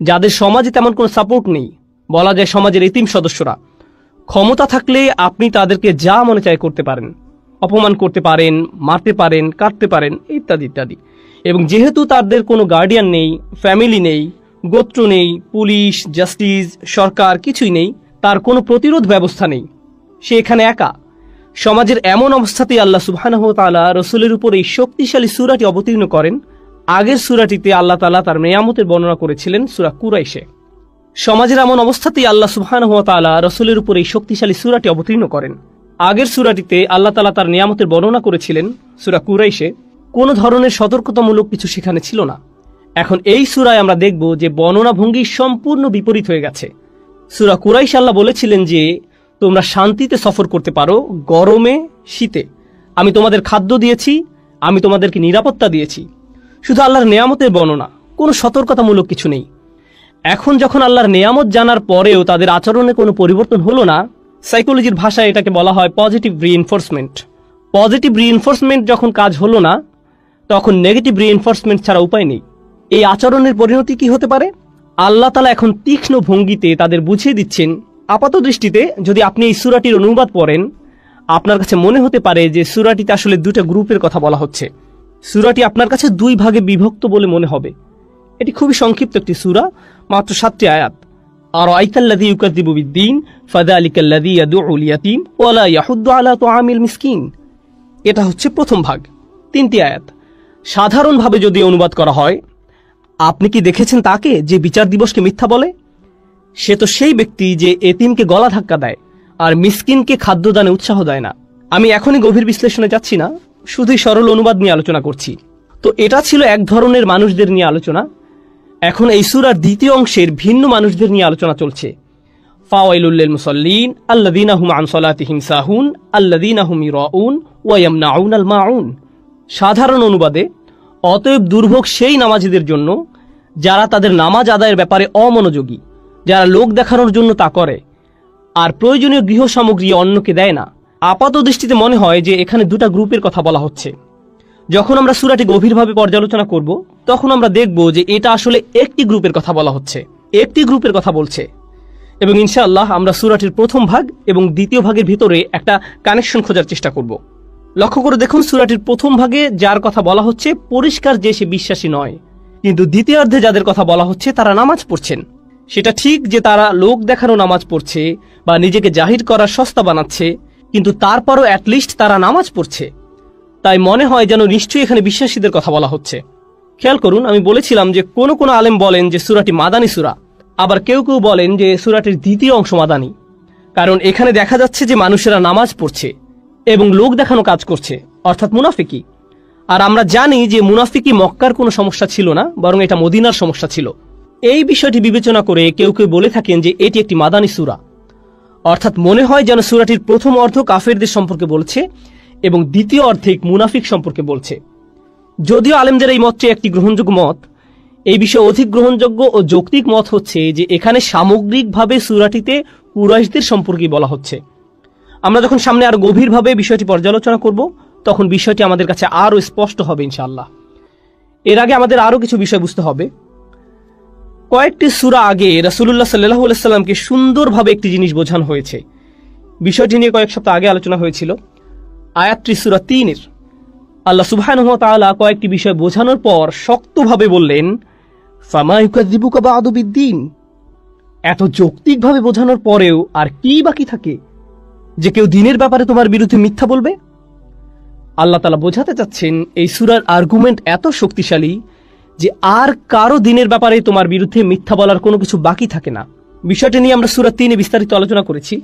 যাদের সমাজে তেমন কোনো সাপোর্ট নেই, বলা যায় সমাজের এতিম সদস্যরা। ক্ষমতা থাকলে আপনি তাদেরকে যা মনে চায় করতে পারেন, অপমান করতে পারেন, মারতে পারেন, কাটতে পারেন, ইত্যাদি ইত্যাদি। এবং যেহেতু তাদের কোনো গার্ডিয়ান নেই, ফ্যামিলি নেই, গোত্র নেই, পুলিশ, জাস্টিস, সরকার কিছুই নেই, তার কোনো প্রতিরোধ ব্যবস্থা নেই, সে এখানে একা। সমাজের এমন অবস্থাতেই আল্লাহ সুবহানাহু ওয়া তাআলা রসুলের উপর এই শক্তিশালী সূরাটি অবতীর্ণ করেন। আগের সূরাটিতে আল্লাহ তাআলা তার নেয়ামতের বর্ণনা করেছিলেন সূরা কুরাইশে। সমাজের এমন অবস্থাতেই আল্লাহ সুবহানাহু ওয়া তাআলা রসুলের উপর এই শক্তিশালী সূরাটি অবতীর্ণ করেন। আগের সূরাটিতে আল্লাহ তাআলা তার নেয়ামতের বর্ণনা করেছিলেন সূরা কুরাইশে, কোনো ধরনের সতর্কতামূলক কিছু সেখানে ছিল না। এখন এই সূরায় আমরা দেখব যে বর্ণনা ভঙ্গি সম্পূর্ণ বিপরীত হয়ে গেছে। সূরা কুরাইশে আল্লাহ বলেছিলেন যে তোমরা শান্তিতে সফর করতে পারো, গরমে শীতে, আমি তোমাদের খাদ্য দিয়েছি, আমি তোমাদেরকে নিরাপত্তা দিয়েছি। শুধু আল্লাহর নেয়ামতের বর্ণনা, কোনো সতর্কতামূলক কিছু নেই। এখন যখন আল্লাহর নেয়ামত জানার পরেও তাদের আচরণে কোনো পরিবর্তন হলো না, সাইকোলজির ভাষায় এটাকে বলা হয় পজিটিভ রিইনফোর্সমেন্ট। পজিটিভ রিইনফোর্সমেন্ট যখন কাজ হলো না, তখন নেগেটিভ রিইনফোর্সমেন্ট ছাড়া উপায় নেই। এই আচরণের পরিণতি কি হতে পারে? আল্লাহ তাআলা এখন তীক্ষ্ণ ভঙ্গিতে তাদের বুঝিয়ে দিচ্ছেন। আপাত দৃষ্টিতে যদি আপনি এই সূরাটির অনুবাদ পড়েন, আপনার কাছে মনে হতে পারে যে সূরাটিতে আসলে দুটো গ্রুপের কথা বলা হচ্ছে। সূরাটি আপনার কাছে দুই ভাগে বিভক্ত বলে মনে হবে। এটি খুবই সংক্ষিপ্ত একটি সূরা, মাত্র 7টি আয়াত। আরাআইতাল্লাযী ইউকাযযিবু বিদ্দীন ফাযালিকাল্লাযী ইয়াদউল ইয়াতীম ওয়া লা ইয়াহুদ্দু আলা তুআমিল মিসকিন। এটা হচ্ছে প্রথম ভাগ, 3টি আয়াত। সাধারণভাবে যদি অনুবাদ করা হয়, আপনি কি দেখেছেন তাকে যে বিচার দিবসকে মিথ্যা বলে? সে তো সেই ব্যক্তি যে এতিমকে গলা ধাক্কা দেয় আর মিসকিনকে খাদ্যদানে উৎসাহ দেয় না। আমি এখনই গভীর বিশ্লেষণে যাচ্ছি না, শুধুই সরল অনুবাদ নিয়ে আলোচনা করছি। তো এটা ছিল এক ধরনের মানুষদের নিয়ে আলোচনা। এখন এই সূরার দ্বিতীয় অংশের ভিন্ন মানুষদের নিয়ে আলোচনা চলছে। ফাওয়াইলুল লিল মুসাল্লিন আল্লাযীনা হুম আন সালাতিহিম সাহুন আল্লাযীনা হুম ইরাউন ওয়া ইয়ামনাউনাল মাউন। সাধারণ অনুবাদে, অতএব দুর্ভোগ সেই নামাজীদের জন্য যারা তাদের নামাজ আদায়ের ব্যাপারে অমনোযোগী, যারা লোক দেখানোর জন্য তা করে আর প্রয়োজনীয় গৃহ সামগ্রী অন্যকে দেয় না। আপাত দৃষ্টিতে মনে হয় যে এখানে দুটা গ্রুপের কথা বলা হচ্ছে। যখন আমরা সূরাটি গভীরভাবে পর্যালোচনা করব, তখন আমরা দেখব যে এটা আসলে একটি গ্রুপের কথা বলা হচ্ছে, একটি গ্রুপের কথা বলছে। এবং ইনশাআল্লাহ আমরা সূরাটির প্রথম ভাগ এবং দ্বিতীয় ভাগের ভিতরে একটা কানেকশন খোঁজার চেষ্টা করব। লক্ষ্য করে দেখুন, সূরাটির প্রথম ভাগে যার কথা বলা হচ্ছে পরিষ্কার যে সে বিশ্বাসী নয়, কিন্তু দ্বিতীয়ার্ধে যাদের কথা বলা হচ্ছে তারা নামাজ পড়ছেন। সেটা ঠিক যে তারা লোক দেখানো নামাজ পড়ছে বা নিজেকে জাহির করার সস্তা বানাচ্ছে, কিন্তু তারপরও অ্যাটলিস্ট তারা নামাজ পড়ছে। তাই মনে হয় যেন নিশ্চয়ই এখানে বিশ্বাসীদের কথা বলা হচ্ছে। খেয়াল করুন, আমি বলেছিলাম যে কোন কোন আলেম বলেন যে সূরাটি মাদানী সূরা, আবার কেউ কেউ বলেন যে সূরাটির দ্বিতীয় অংশ মাদানী, কারণ এখানে দেখা যাচ্ছে যে মানুষেরা নামাজ পড়ছে এবং লোক দেখানো কাজ করছে, অর্থাৎ মুনাফিকি। আর আমরা জানি যে মুনাফিকি মক্কার কোনো সমস্যা ছিল না, বরং এটা মদিনার সমস্যা ছিল। এই বিষয়টি বিবেচনা করে কেউ কেউ বলে থাকেন যে এটি একটি মাদানী সূরা, অর্থাৎ মনে হয় যেন সূরাটির প্রথম অর্ধ কাফেরদের সম্পর্কে বলছে এবং দ্বিতীয় অর্ধে মুনাফিক সম্পর্কে বলছে। যদিও আলেমদের এই মতটি একটি গ্রহণযোগ্য মত, এই বিষয়ে অধিক গ্রহণযোগ্য ও যৌক্তিক মত হচ্ছে যে এখানে সামগ্রিকভাবে সূরাটিতে কুরাইশদের সম্পর্কে বলা হচ্ছে। আমরা যখন সামনে আরো গভীরভাবে বিষয়টি পর্যালোচনা করব, তখন বিষয়টি আমাদের কাছে আরো স্পষ্ট হবে ইনশাআল্লাহ। এর আগে আমাদের আরো কিছু বিষয় বুঝতে হবে। কয়েকটি সূরা আগে রাসূলুল্লাহ সাল্লাল্লাহু আলাইহি সাল্লামকে সুন্দরভাবে একটি জিনিস বোঝানো হয়েছে। বিষয়টি নিয়ে কয়েক সপ্তাহ আগে আলোচনা হয়েছিল। আয়াতটি সূরা 3-এর। আল্লাহ সুবহানাহু ওয়া তাআলা কয়েকটি বিষয় বোঝানোর পর শক্তভাবে বললেন, ফামা ইউকাযযিবুকা বা'দু বিদ্দীন। এত যৌক্তিকভাবে বোঝানোর পরেও আর কি বাকি থাকে যে কেউ দিনের ব্যাপারে তোমার বিরুদ্ধে মিথ্যা বলবে? আল্লাহ তাআলা বোঝাতে চাচ্ছেন এই সূরার আর্গুমেন্ট এত শক্তিশালী যে আর কারো দিনের ব্যাপারে তোমার বিরুদ্ধে মিথ্যা বলার কোনো কিছু বাকি থাকে না। বিষয়টি নিয়ে আমরা সূরা 3-এ বিস্তারিত আলোচনা করেছি।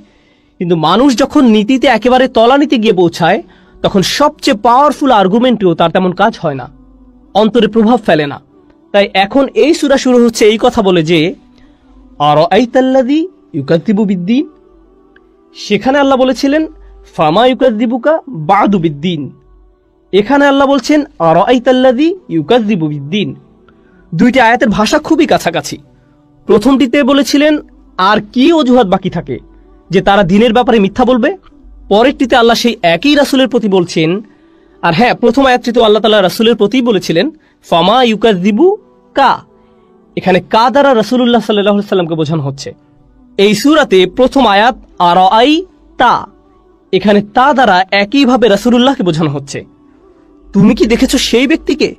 কিন্তু মানুষ যখন নীতিতে একেবারে তলানিতে গিয়ে পৌঁছায়, তখন সবচেয়ে পাওয়ারফুল আর্গুমেন্টেও তার তেমন কাজ হয় না, অন্তরে প্রভাব ফেলে না। তাই এখন এই সূরা শুরু হচ্ছে এই কথা বলে যে আরাআইতাল্লাযী ইউকাযযিবু বিদ্দীন। সেখানে আল্লাহ বলেছিলেন ফামা ইউকাযযিবুকা বা'দু বিদ্দীন। এখানে আল্লাহ বলছেন আরাআইতাল্লাযী ইউকাযযিবু বিদ্দীন। দুইটি আয়াতের ভাষা খুবই কাছাকাছি। প্রথমটিতে বলেছিলেন আর কি অজুহাত বাকি থাকে যে তারা দিনের ব্যাপারে মিথ্যা বলবে। পরেরটিতে আল্লাহ সেই একই রাসূলের প্রতি বলছেন। আর হ্যাঁ, প্রথম আয়াতটিতে আল্লাহ তাআলা রাসূলের প্রতি বলেছিলেন ফামা ইউকাযযিবুকা। এখানে কা দ্বারা রাসূলুল্লাহ সাল্লাল্লাহু আলাইহি সাল্লামকে বোঝানো হচ্ছে। এই সূরাতে প্রথম আয়াত আরাআই তা, এখানে তা দ্বারা একইভাবে রাসূলুল্লাহকে বোঝানো হচ্ছে, তুমি কি দেখেছো সেই ব্যক্তিকে?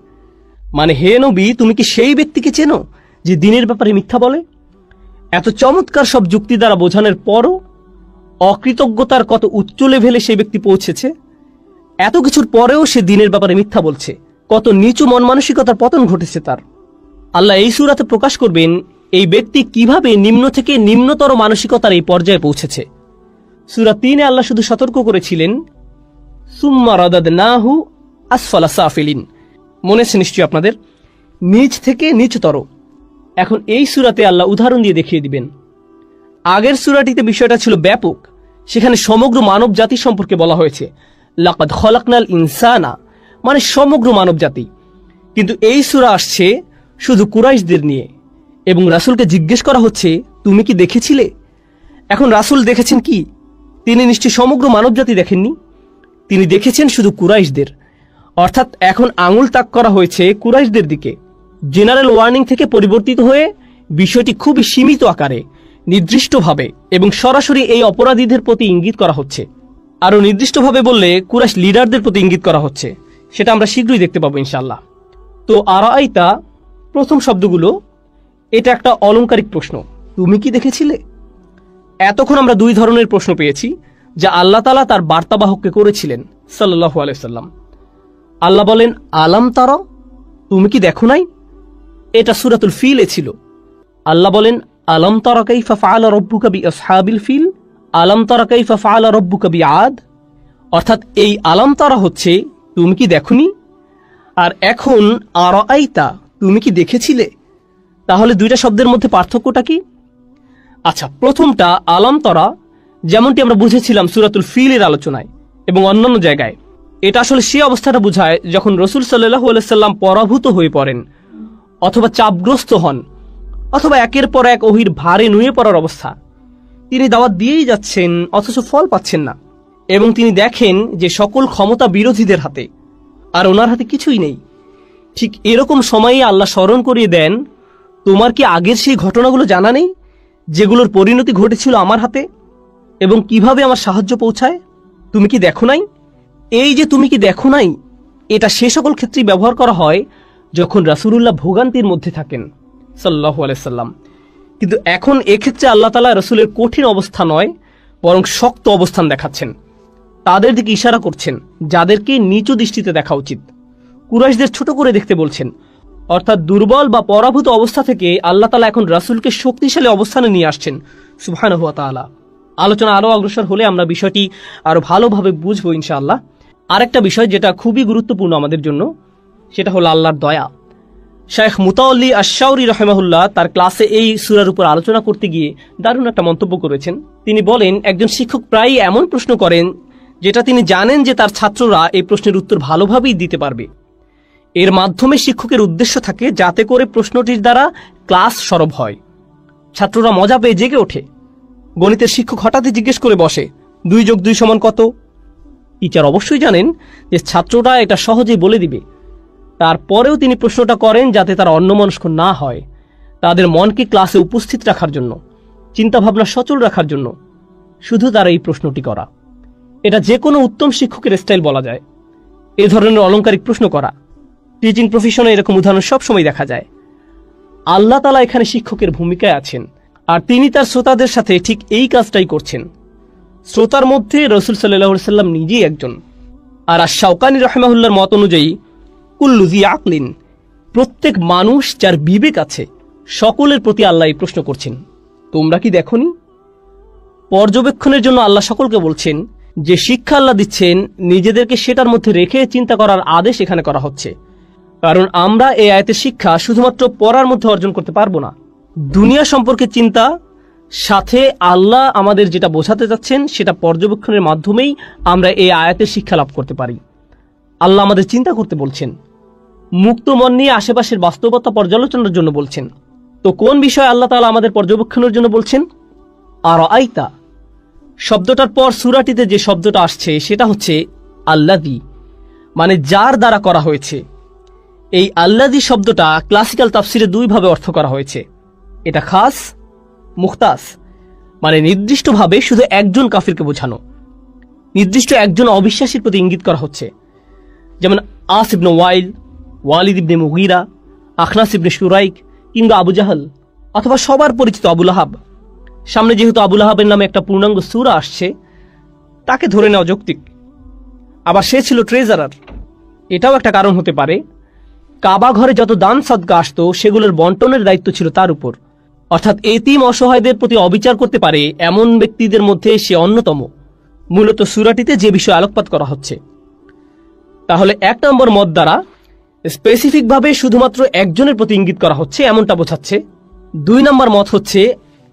মানে হে নবী, তুমি কি সেই ব্যক্তিকে চেনো যে দিনের ব্যাপারে মিথ্যা বলে? এত চমৎকার সব যুক্তি দ্বারা বোঝানোর পরও অকৃতজ্ঞতার কত উচ্চ লেভেলে সেই ব্যক্তি পৌঁছেছে। এত কিছুর পরেও সে দিনের ব্যাপারে মিথ্যা বলছে। কত নিচু মন মানসিকতার পতন ঘটেছে তার। আল্লাহ এই সূরাতে প্রকাশ করবেন এই ব্যক্তি কিভাবে নিম্ন থেকে নিম্নতর মানসিকতার এই পর্যায়ে পৌঁছেছে। সূরা ৩-এ আল্লাহ শুধু সতর্ক করেছিলেন সুম্মা রাদাদনাহু আসফালা সাফিলিন, মনে আছে নিশ্চয়ই আপনাদের, নিচ থেকে নিচতর। এখন এই সূরাতে আল্লাহ উদাহরণ দিয়ে দেখিয়ে দিবেন। আগের সূরাটিতে বিষয়টা ছিল ব্যাপক, সেখানে সমগ্র মানব জাতি সম্পর্কে বলা হয়েছে, লাকাদ খলাকনাল ইনসানা, মানে সমগ্র মানব জাতি। কিন্তু এই সূরা আসছে শুধু কুরাইশদের নিয়ে, এবং রাসূলকে জিজ্ঞেস করা হচ্ছে তুমি কি দেখেছিলে? এখন রাসূল দেখেছেন কি? তিনি নিশ্চয়ই সমগ্র মানব জাতি দেখেননি, তিনি দেখেছেন শুধু কুরাইশদের। অর্থাৎ এখন আঙুল তাক করা হয়েছে কুরাইশদের দিকে। জেনারেল ওয়ার্নিং থেকে পরিবর্তিত হয়ে বিষয়টি খুবই সীমিত আকারে, নির্দিষ্টভাবে এবং সরাসরি এই অপরাধীদের প্রতি ইঙ্গিত করা হচ্ছে। আরও নির্দিষ্টভাবে বললে কুরাইশ লিডারদের প্রতি ইঙ্গিত করা হচ্ছে, সেটা আমরা শীঘ্রই দেখতে পাবো ইনশাআল্লাহ। তো আরাআইতা প্রথম শব্দগুলো, এটা একটা অলংকারিক প্রশ্ন, তুমি কি দেখেছিলে? এতক্ষণ আমরা দুই ধরনের প্রশ্ন পেয়েছি যা আল্লাহ তাআলা তার বার্তাবাহককে করেছিলেন সাল্লাল্লাহু আলাইহি সাল্লাম। আল্লাহ বলেন আলাম তারা, তুমি কি দেখো নাই? এটা সূরাতুল ফিলে ছিল। আল্লাহ বলেন আলাম তারা কাইফা ফাআলা রাব্বুকা বিআসহাবিল ফিল, আলাম তারা কাইফা ফাআলা রাব্বুকা বিআদ। অর্থাৎ এই আলাম তারা হচ্ছে তুমি কি দেখোনি, আর এখন আরাআইতা তুমি কি দেখেছিলে। তাহলে দুইটা শব্দের মধ্যে পার্থক্যটা কি? আচ্ছা, প্রথমটা আলাম তারা, যেমনটি আমরা বুঝেছিলাম সূরাতুল ফিলের আলোচনায় এবং অন্যান্য জায়গায়, এটা আসলে সে অবস্থাটা বোঝায় যখন রাসূল সাল্লাল্লাহু আলাইহি সাল্লাম পরাভূত হয়ে পড়েন, অথবা চাপগ্রস্ত হন, অথবা একের পর এক ওহীর ভারে নুয়ে পড়ার অবস্থা। তিনি দাওয়াত দিয়েই যাচ্ছেন অথচ ফল পাচ্ছেন না, এবং তিনি দেখেন যে সকল ক্ষমতা বিরোধীদের হাতে, আর ওনার হাতে কিছুই নেই। ঠিক এরকম সময়ে আল্লাহ স্মরণ করিয়ে দেন, তোমার কি আগের সেই ঘটনাগুলো জানা নেই যেগুলোর পরিণতি ঘটেছিল আমার হাতে, এবং কিভাবে আমার সাহায্য পৌঁছায়? তুমি কি দেখো নাই? এই যে তুমি কি দেখো নাই, এটা সে সকল ক্ষেত্রেই ব্যবহার করা হয় যখন রাসূলুল্লাহ ভোগান্তির মধ্যে থাকেন সাল্লাল্লাহু আলাইহি সাল্লাম। কিন্তু এখন এক্ষেত্রে আল্লাহ তাআলা রাসূলের কঠিন অবস্থা নয়, বরং শক্ত অবস্থান দেখাচ্ছেন, তাদের দিকে ইশারা করছেন যাদেরকে নিচু দৃষ্টিতে দেখা উচিত। কুরাইশদের ছোট করে দেখতে বলছেন, অর্থাৎ দুর্বল বা পরাভূত অবস্থা থেকে আল্লাহ তাআলা এখন রাসূলকে শক্তিশালী অবস্থানে নিয়ে আসছেন সুবহানাহু ওয়া তাআলা। আলোচনা আরও অগ্রসর হলে আমরা বিষয়টি আরো ভালোভাবে বুঝবো ইনশাআল্লাহ। আরেকটা বিষয় যেটা খুবই গুরুত্বপূর্ণ আমাদের জন্য, সেটা হলো আল্লাহর দয়া। শাইখ মুতাওয়াল্লি আশ-শাওরি রাহিমাহুল্লাহ তার ক্লাসে এই সূরার উপর আলোচনা করতে গিয়ে দারুণ একটা মন্তব্য করেছেন। তিনি বলেন, একজন শিক্ষক প্রায়ই এমন প্রশ্ন করেন যেটা তিনি জানেন যে তার ছাত্ররা এই প্রশ্নের উত্তর ভালোভাবেই দিতে পারবে। এর মাধ্যমে শিক্ষকের উদ্দেশ্য থাকে যাতে করে প্রশ্নটির দ্বারা ক্লাস সরব হয়, ছাত্ররা মজা পেয়ে জেগে ওঠে। গণিতের শিক্ষক হঠাৎই জিজ্ঞেস করে বসে 2 + 2 = কত? টিচার অবশ্যই জানেন যে ছাত্ররা এটা সহজেই বলে দিবে, তারপরেও তিনি প্রশ্নটা করেন যাতে তারা অন্যমনস্ক না হয়, তাদের মনকে ক্লাসে উপস্থিত রাখার জন্য, চিন্তাভাবনা সচল রাখার জন্য শুধু তারা এই প্রশ্নটি করা। এটা যে কোনো উত্তম শিক্ষকের স্টাইল বলা যায়, এ ধরনের অলংকারিক প্রশ্ন করা। টিচিং প্রফেশনে এরকম উদাহরণ সবসময় দেখা যায়। আল্লাহ তাআলা এখানে শিক্ষকের ভূমিকায় আছেন, আর তিনি তার শ্রোতাদের সাথে ঠিক এই কাজটাই করছেন। শ্রোতার মধ্যে রাসূল সাল্লাল্লাহু আলাইহি সাল্লাম নিজেই একজন। আর আশ-শাওকানী রাহিমাহুল্লাহর মত অনুযায়ী কুল্লু যী আকলিন, প্রত্যেক মানুষ যার বিবেক আছে সকলের প্রতি আল্লাহ এই প্রশ্ন করছেন, তোমরা কি দেখোনি? পর্যবেক্ষণের জন্য আল্লাহ সকলকে বলছেন যে শিক্ষা আল্লাহ দিচ্ছেন, নিজেদেরকে সেটার মধ্যে রেখে চিন্তা করার আদেশ এখানে করা হচ্ছে। কারণ আমরা এই আয়াতের শিক্ষা শুধুমাত্র পড়ার মধ্যে অর্জন করতে পারবো না। দুনিয়া সম্পর্কে চিন্তা সাথে আল্লাহ আমাদের যেটা বোঝাতে চাচ্ছেন সেটা পর্যবেক্ষণের মাধ্যমেই আমরা এই আয়াতের শিক্ষা লাভ করতে পারি। আল্লাহ আমাদের চিন্তা করতে বলছেন, মুক্ত মন নিয়ে আশেপাশের বাস্তবতা পর্যালোচনার জন্য বলছেন। তো কোন বিষয় আল্লাহ তাআলা আমাদের পর্যবেক্ষণের জন্য বলছেন? আরাআইতা শব্দটার পর সূরাটিতে যে শব্দটা আসছে সেটা হচ্ছে আল্লাযী, মানে যার দ্বারা করা হয়েছে। এই আল্লাযী শব্দটা ক্লাসিক্যাল তাফসিরে দুইভাবে অর্থ করা হয়েছে। এটা খাস, মুখতাস, মানে নির্দিষ্টভাবে শুধু একজন কাফিরকে বোঝানো, নির্দিষ্ট একজন অবিশ্বাসীর প্রতি ইঙ্গিত করা হচ্ছে। যেমন আস ইবনে ওয়াইল, ওয়ালিদ ইবনে মুগীরা, আখনাস ইবনে শুরাইক কিংবা আবু জাহল, অথবা সবার পরিচিত আবু লাহাব। সামনে যেহেতু আবু লাহাবের নামে একটা পূর্ণাঙ্গ সূরা আসছে, তাকে ধরে নেওয়া যৌক্তিক। আবার সে ছিল ট্রেজারার, এটাও একটা কারণ হতে পারে। কাবা ঘরে যত দান সদকা আসতো সেগুলোর বন্টনের দায়িত্ব ছিল তার উপর, অর্থাৎ এতিম অসহায়দের প্রতি অবিচার করতে পারে এমন ব্যক্তিদের মধ্যে সে অন্যতম। মূলত সূরাটিতে যে বিষয় আলোকপাত করা হচ্ছে, তাহলে 1 নম্বর মত দ্বারা স্পেসিফিকভাবে শুধুমাত্র একজনের প্রতি ইঙ্গিত করা হচ্ছে এমনটা বোঝাচ্ছে। 2 নম্বর মত হচ্ছে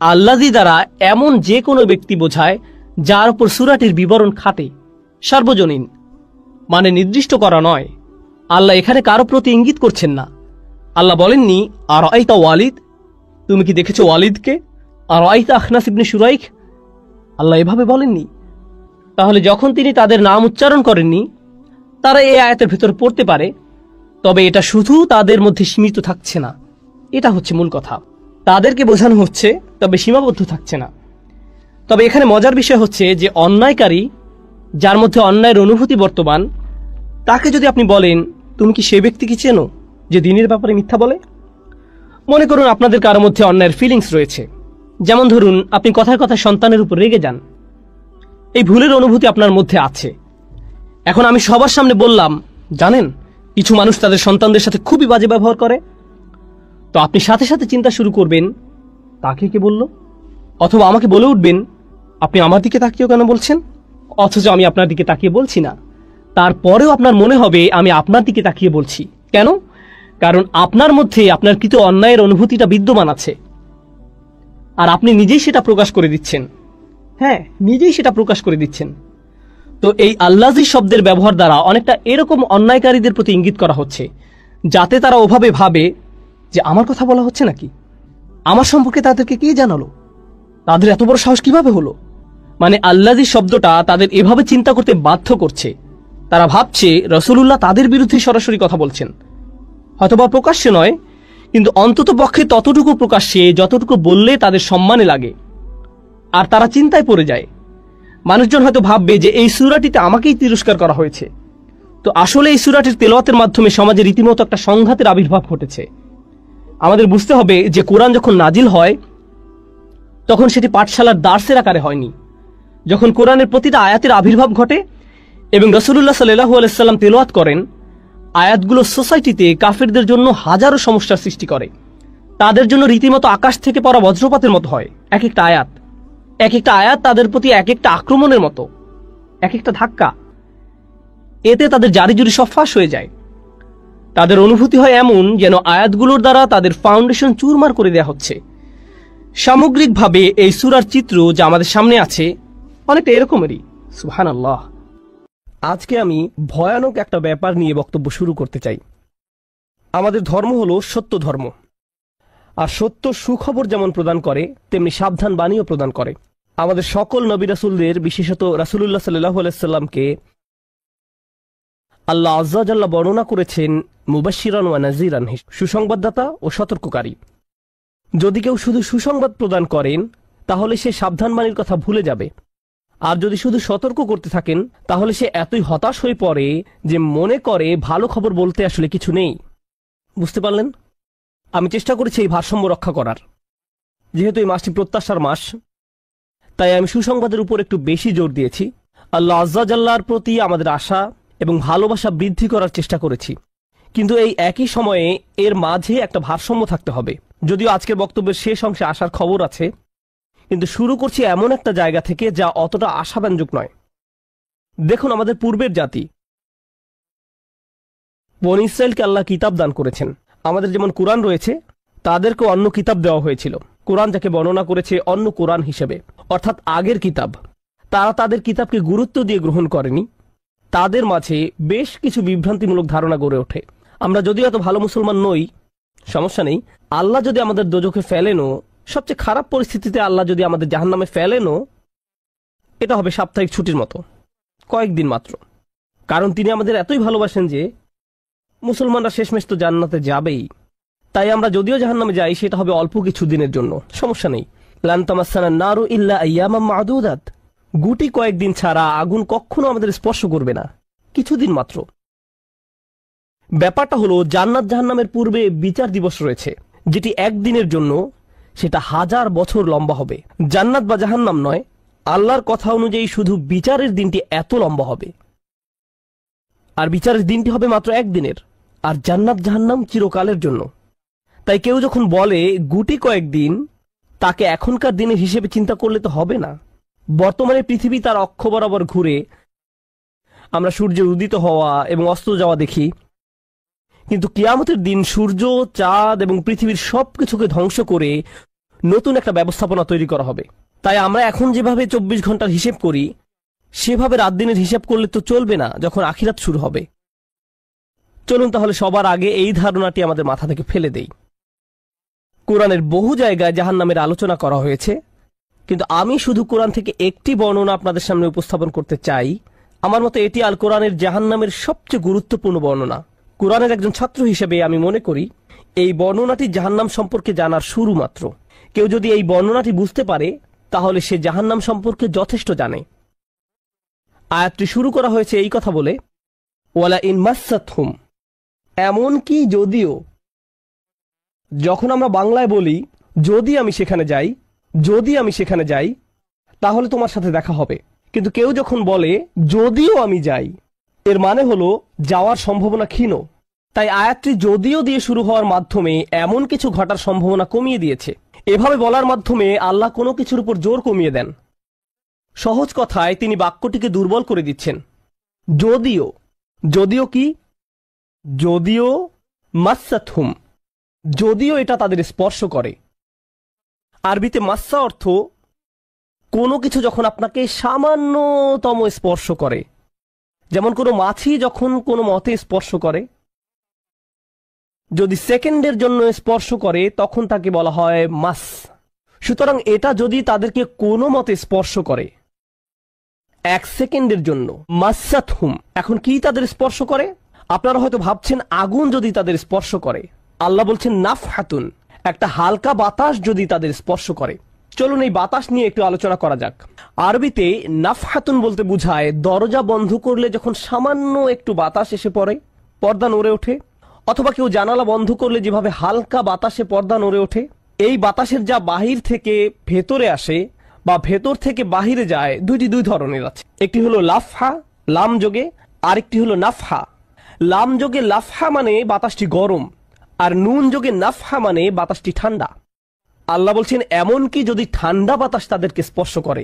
আল্লাযী দ্বারা এমন যে কোনো ব্যক্তি বোঝায় যার উপর সূরাটির বিবরণ খাটে, সার্বজনীন, মানে নির্দিষ্ট করা নয়। আল্লাহ এখানে কারো প্রতি ইঙ্গিত করছেন না। আল্লাহ বলেননি আর আইতা ওয়ালিদ, তুমি কি দেখেছো ওয়ালিদকে, আর আইতা আখনাস ইবনে শুরাইক, আল্লাহ এভাবে বলেননি। তাহলে যখন তিনি তাদের নাম উচ্চারণ করেননি, তারা এই আয়াতের ভেতর পড়তে পারে, তবে এটা শুধু তাদের মধ্যে সীমিত থাকছে না। এটা হচ্ছে মূল কথা, তাদেরকে বোঝানো হচ্ছে তবে সীমাবদ্ধ থাকছে না। তবে এখানে মজার বিষয় হচ্ছে যে অন্যায়কারী, যার মধ্যে অন্যায়ের অনুভূতি বর্তমান, তাকে যদি আপনি বলেন তুমি কি সে ব্যক্তিকে চেনো যে দ্বীনের ব্যাপারে মিথ্যা বলে। মনে করুন আপনাদের কারো মধ্যে অন্যায়ের ফিলিংস রয়েছে, যেমন ধরুন আপনি কথায় কথায় সন্তানের উপর রেগে যান, এই ভুলের অনুভূতি আপনার মধ্যে আছে। এখন আমি সবার সামনে বললাম, জানেন কিছু মানুষ তাদের সন্তানদের সাথে খুবই বাজে ব্যবহার করে, তো আপনি সাথে সাথে চিন্তা শুরু করবেন তাকে কে বলল, অথবা আমাকে বলে উঠবেন আপনি আমার দিকে তাকিয়েও কেন বলছেন, অথচ আমি আপনার দিকে তাকিয়ে বলছি না। তারপরেও আপনার মনে হবে আমি আপনার দিকে তাকিয়ে বলছি। কেন? কারণ আপনার মধ্যে আপনার কৃত অন্যায়ের অনুভূতিটা বিদ্যমান আছে, আর আপনি নিজেই সেটা প্রকাশ করে দিচ্ছেন। হ্যাঁ, নিজেই সেটা প্রকাশ করে দিচ্ছেন। তো এই আল্লাযী শব্দের ব্যবহার দ্বারা অনেকটা এরকম অন্যায়কারীদের প্রতি ইঙ্গিত করা হচ্ছে, যাতে তারা ওভাবে ভাবে যে আমার কথা বলা হচ্ছে নাকি, আমার সম্পর্কে তাদেরকে কে জানালো, তাদের এত বড় সাহস কিভাবে হলো। মানে আল্লাযী শব্দটা তাদের এভাবে চিন্তা করতে বাধ্য করছে। তারা ভাবছে রাসূলুল্লাহ তাদের বিরুদ্ধে সরাসরি কথা বলছেন, হয়তোবা প্রকাশ্যে নয়, কিন্তু অন্তত পক্ষে ততটুকু প্রকাশ্যে যতটুকু বললে তাদের সম্মানে লাগে। আর তারা চিন্তায় পড়ে যায়, মানুষজন হয়তো ভাববে যে এই সূরাটিতে আমাকেই তিরস্কার করা হয়েছে। তো আসলে এই সূরাটির তেলাওয়াতের মাধ্যমে সমাজে রীতিমতো একটা সংঘাতের আবির্ভাব ঘটেছে। আমাদের বুঝতে হবে যে কোরআন যখন নাজিল হয় তখন সেটি পাঠশালার দার্সের আকারে হয়নি। যখন কোরআনের প্রতিটা আয়াতের আবির্ভাব ঘটে এবং রাসূলুল্লাহ সাল্লাল্লাহু আলাইহি সাল্লাম তেলাওয়াত করেন, আয়াতগুলো সোসাইটিতে কাফিরদের জন্য হাজারো সমস্যার সৃষ্টি করে। তাদের জন্য রীতিমতো আকাশ থেকে পড়া বজ্রপাতের মতো হয় এক একটা আয়াত। এক একটা আয়াত তাদের প্রতি এক একটা আক্রমণের মতো, এক একটা ধাক্কা। এতে তাদের জারিজুরি সব ফাঁস হয়ে যায়। তাদের অনুভূতি হয় এমন যেন আয়াতগুলোর দ্বারা তাদের ফাউন্ডেশন চুরমার করে দেয়া হচ্ছে। সামগ্রিকভাবে এই সূরার চিত্র যা আমাদের সামনে আছে অনেকটা এরকমেরই। সুবহানাল্লাহ। আজকে আমি ভয়ানক একটা ব্যাপার নিয়ে বক্তব্য শুরু করতে চাই। আমাদের ধর্ম হলো সত্য ধর্ম, আর সত্য সুখবর যেমন প্রদান করে তেমনি সাবধান বাণীও প্রদান করে। আমাদের সকল নবী রাসূলদের, বিশেষত রাসূলুল্লাহ সাল্লাল্লাহু আলাইহি সাল্লামকে আল্লাহ আযজা ওয়া জাল্লা বর্ণনা করেছেন মুবাশশিরান ওয়া নাযীরান, সুসংবাদদাতা ও সতর্ককারী। যদি কেউ শুধু সুসংবাদ প্রদান করেন তাহলে সে সাবধান বাণীর কথা ভুলে যাবে, আর যদি শুধু সতর্ক করতে থাকেন তাহলে সে এতই হতাশ হয়ে পড়ে যে মনে করে ভালো খবর বলতে আসলে কিছু নেই। বুঝতে পারলেন? আমি চেষ্টা করেছি এই ভারসাম্য রক্ষা করার। যেহেতু এই মাসটি প্রত্যাশার মাস, তাই আমি সুসংবাদের উপর একটু বেশি জোর দিয়েছি। আল্লাহ আযজা ওয়া জাল্লার প্রতি আমাদের আশা এবং ভালোবাসা বৃদ্ধি করার চেষ্টা করেছি, কিন্তু এই একই সময়ে এর মাঝে একটা ভারসাম্য থাকতে হবে। যদিও আজকের বক্তব্যের শেষ অংশে আসার খবর আছে, কিন্তু শুরু করছি এমন একটা জায়গা থেকে যা অতটা আশাব্যঞ্জক নয়। দেখুন, আমাদের পূর্বের জাতি বনী ইসরাইলকে আল্লাহ কিতাব দান করেছেন। আমাদের যেমন কোরআন রয়েছে, তাদেরকেও অন্য কিতাব দেওয়া হয়েছিল। কোরআন যাকে বর্ণনা করেছে অন্য কোরআন হিসেবে, অর্থাৎ আগের কিতাব। তারা তাদের কিতাবকে গুরুত্ব দিয়ে গ্রহণ করেনি। তাদের মাঝে বেশ কিছু বিভ্রান্তিমূলক ধারণা গড়ে ওঠে। আমরা যদিও এত ভালো মুসলমান নই, সমস্যা নেই। আল্লাহ যদি আমাদের দোজখে ফেলেনও, সবচেয়ে খারাপ পরিস্থিতিতে আল্লাহ যদি আমাদের জাহান্নামে ফেলেনও, এটা হবে সাপ্তাহিক ছুটির মতো, কয়েকদিন মাত্র। কারণ তিনি আমাদের এতই ভালোবাসেন যে মুসলমানরা শেষমেশ তো জান্নাতে যাবেই। তাই আমরা যদিও জাহান্নামে যাই, সেটা হবে অল্প কিছু দিনের জন্য, সমস্যা নেই। লান তামাসসানান নারু ইল্লা আইয়ামাম মা'দুদাত, গুটি কয়েকদিন ছাড়া আগুন কখনো আমাদের স্পর্শ করবে না, কিছুদিন মাত্র। ব্যাপারটা হলো, জান্নাত জাহান্নামের পূর্বে বিচার দিবস রয়েছে, যেটি একদিনের জন্য, সেটা 1000 বছর লম্বা হবে। জান্নাত বা জাহান্নাম নয়, আল্লাহর কথা অনুযায়ী শুধু বিচারের দিনটি এত লম্বা হবে। আর বিচারের দিনটি হবে মাত্র একদিনের, আর জান্নাত জাহান্নাম চিরকালের জন্য। তাই কেউ যখন বলে গুটি কয়েকদিন, তাকে এখনকার দিনের হিসেবে চিন্তা করলে তো হবে না। বর্তমানে পৃথিবী তার অক্ষ বরাবর ঘুরে, আমরা সূর্যের উদিত হওয়া এবং অস্ত যাওয়া দেখি, কিন্তু কিয়ামতের দিন সূর্য, চাঁদ এবং পৃথিবীর সবকিছুকে ধ্বংস করে নতুন একটা ব্যবস্থাপনা তৈরি করা হবে। তাই আমরা এখন যেভাবে 24 ঘন্টার হিসেব করি, সেভাবে রাত দিনের হিসাব করলে তো চলবে না যখন আখিরাত শুরু হবে। চলুন তাহলে সবার আগে এই ধারণাটি আমাদের মাথা থেকে ফেলে দেই। কোরআনের বহু জায়গায় জাহান্নামের আলোচনা করা হয়েছে, কিন্তু আমি শুধু কোরআন থেকে একটি বর্ণনা আপনাদের সামনে উপস্থাপন করতে চাই। আমার মতে এটি আল কোরআনের জাহান্নামের সবচেয়ে গুরুত্বপূর্ণ বর্ণনা। কোরআনের একজন ছাত্র হিসেবে আমি মনে করি এই বর্ণনাটি জাহান্নাম সম্পর্কে জানার শুরু মাত্র। কেউ যদি এই বর্ণনাটি বুঝতে পারে, তাহলে সে জাহান্নাম সম্পর্কে যথেষ্ট জানে। আয়াতটি শুরু করা হয়েছে এই কথা বলে, ওয়ালা ইন মাসসাতহুম, এমনকি যদিও। যখন আমরা বাংলায় বলি যদি আমি সেখানে যাই, যদি আমি সেখানে যাই, তাহলে তোমার সাথে দেখা হবে। কিন্তু কেউ যখন বলে যদিও আমি যাই, এর মানে হলো যাওয়ার সম্ভাবনা ক্ষীণ। তাই আয়াতটি যদিও দিয়ে শুরু হওয়ার মাধ্যমে এমন কিছু ঘটার সম্ভাবনা কমিয়ে দিয়েছে। এভাবে বলার মাধ্যমে আল্লাহ কোনো কিছুর উপর জোর কমিয়ে দেন। সহজ কথায় তিনি বাক্যটিকে দুর্বল করে দিচ্ছেন। যদিও, যদিও কি? যদিও মাসসাতহুম, যদিও এটা তাদের স্পর্শ করে। আরবিতে মাসসা অর্থ কোনো কিছু যখন আপনাকে সামান্যতম স্পর্শ করে, যেমন কোনো মাছি যখন কোনো মতে স্পর্শ করে, যদি সেকেন্ডের জন্য স্পর্শ করে তখন তাকে বলা হয় মাস। সুতরাং এটা যদি তাদেরকে কোনো মতে স্পর্শ করে 1 সেকেন্ডের জন্য, মাসসাতহুম। এখন কি তাদের স্পর্শ করে? আপনারা হয়তো ভাবছেন আগুন যদি তাদের স্পর্শ করে। আল্লাহ বলছেন নাফহাতুন, একটা হালকা বাতাস যদি তাদের স্পর্শ করে। চলুন এই বাতাস নিয়ে একটু আলোচনা করা যাক। আরবিতে নাফহাতুন বলতে বোঝায় দরজা বন্ধ করলে যখন সামান্য একটু বাতাস এসে পড়ে, পর্দা নড়ে ওঠে, অথবা কেউ জানালা বন্ধ করলে যেভাবে হালকা বাতাসে পর্দা নড়ে ওঠে। এই বাতাসের যা বাহির থেকে ভেতরে আসে বা ভেতর থেকে বাহিরে যায়, দুই ধরনের আছে। একটি হলো লাফহা, লাম যোগে, আরেকটি হলো নাফহা। লাম যোগে লাফহা মানে বাতাসটি গরম, আর নুন যোগে নাফহা মানে বাতাসটি ঠান্ডা। আল্লাহ বলছেন এমনকি যদি ঠান্ডা বাতাস তাদেরকে স্পর্শ করে,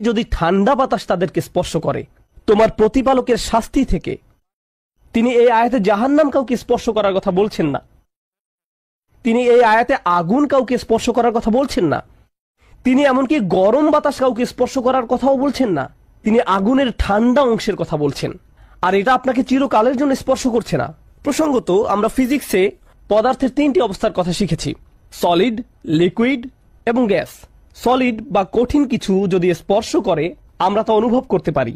যদি ঠান্ডা বাতাস তাদেরকে স্পর্শ করে তোমার প্রতিপালকের শাস্তি থেকে। তিনি এই আয়াতে জাহান্নাম কাউকে স্পর্শ করার কথা বলছেন না। তিনি এই আয়াতে আগুন কাউকে স্পর্শ করার কথা বলছেন না। তিনি এমনকি গরম বাতাস কাউকে স্পর্শ করার কথাও বলছেন না। তিনি আগুনের ঠান্ডা অংশের কথা বলছেন, আর এটা আপনাকে চিরকালের জন্য স্পর্শ করছে না। প্রসঙ্গত, আমরা ফিজিক্সে পদার্থের 3টি অবস্থার কথা শিখেছি: সলিড, লিকুইড এবং গ্যাস। সলিড বা কঠিন কিছু যদি স্পর্শ করে আমরা তা অনুভব করতে পারি।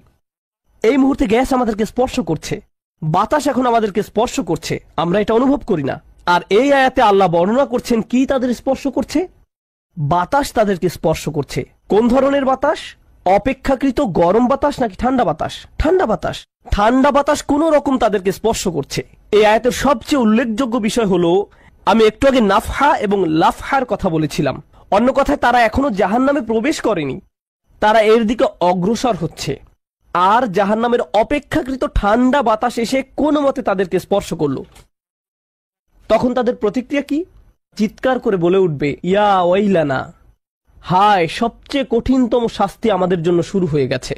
এই মুহূর্তে গ্যাস আমাদেরকে স্পর্শ করছে, বাতাস এখন আমাদেরকে স্পর্শ করছে, আমরা এটা অনুভব করি না। আর এই আয়াতে আল্লাহ বর্ণনা করছেন কি তাদের স্পর্শ করছে? বাতাস তাদেরকে স্পর্শ করছে। কোন ধরনের বাতাস? অপেক্ষাকৃত গরম বাতাস নাকি ঠান্ডা বাতাস? ঠান্ডা বাতাস। ঠান্ডা বাতাস কোন রকম তাদেরকে স্পর্শ করছে। এই আয়াতের সবচেয়ে উল্লেখযোগ্য বিষয় হলো, আমি একটু আগে নাফহা এবং লাফহার কথা বলেছিলাম। অন্য কথায় তারা এখনো জাহান্নামে প্রবেশ করেনি, তারা এর দিকে অগ্রসর হচ্ছে। আর জাহান্নামের অপেক্ষাকৃত ঠান্ডা বাতাস এসে কোনো মতে তাদেরকে স্পর্শ করল, তখন তাদের প্রতিক্রিয়া কি? চিৎকার করে বলে উঠবে, ইয়া ওয়াইলানা, হায়, সবচেয়ে কঠিনতম শাস্তি আমাদের জন্য শুরু হয়ে গেছে।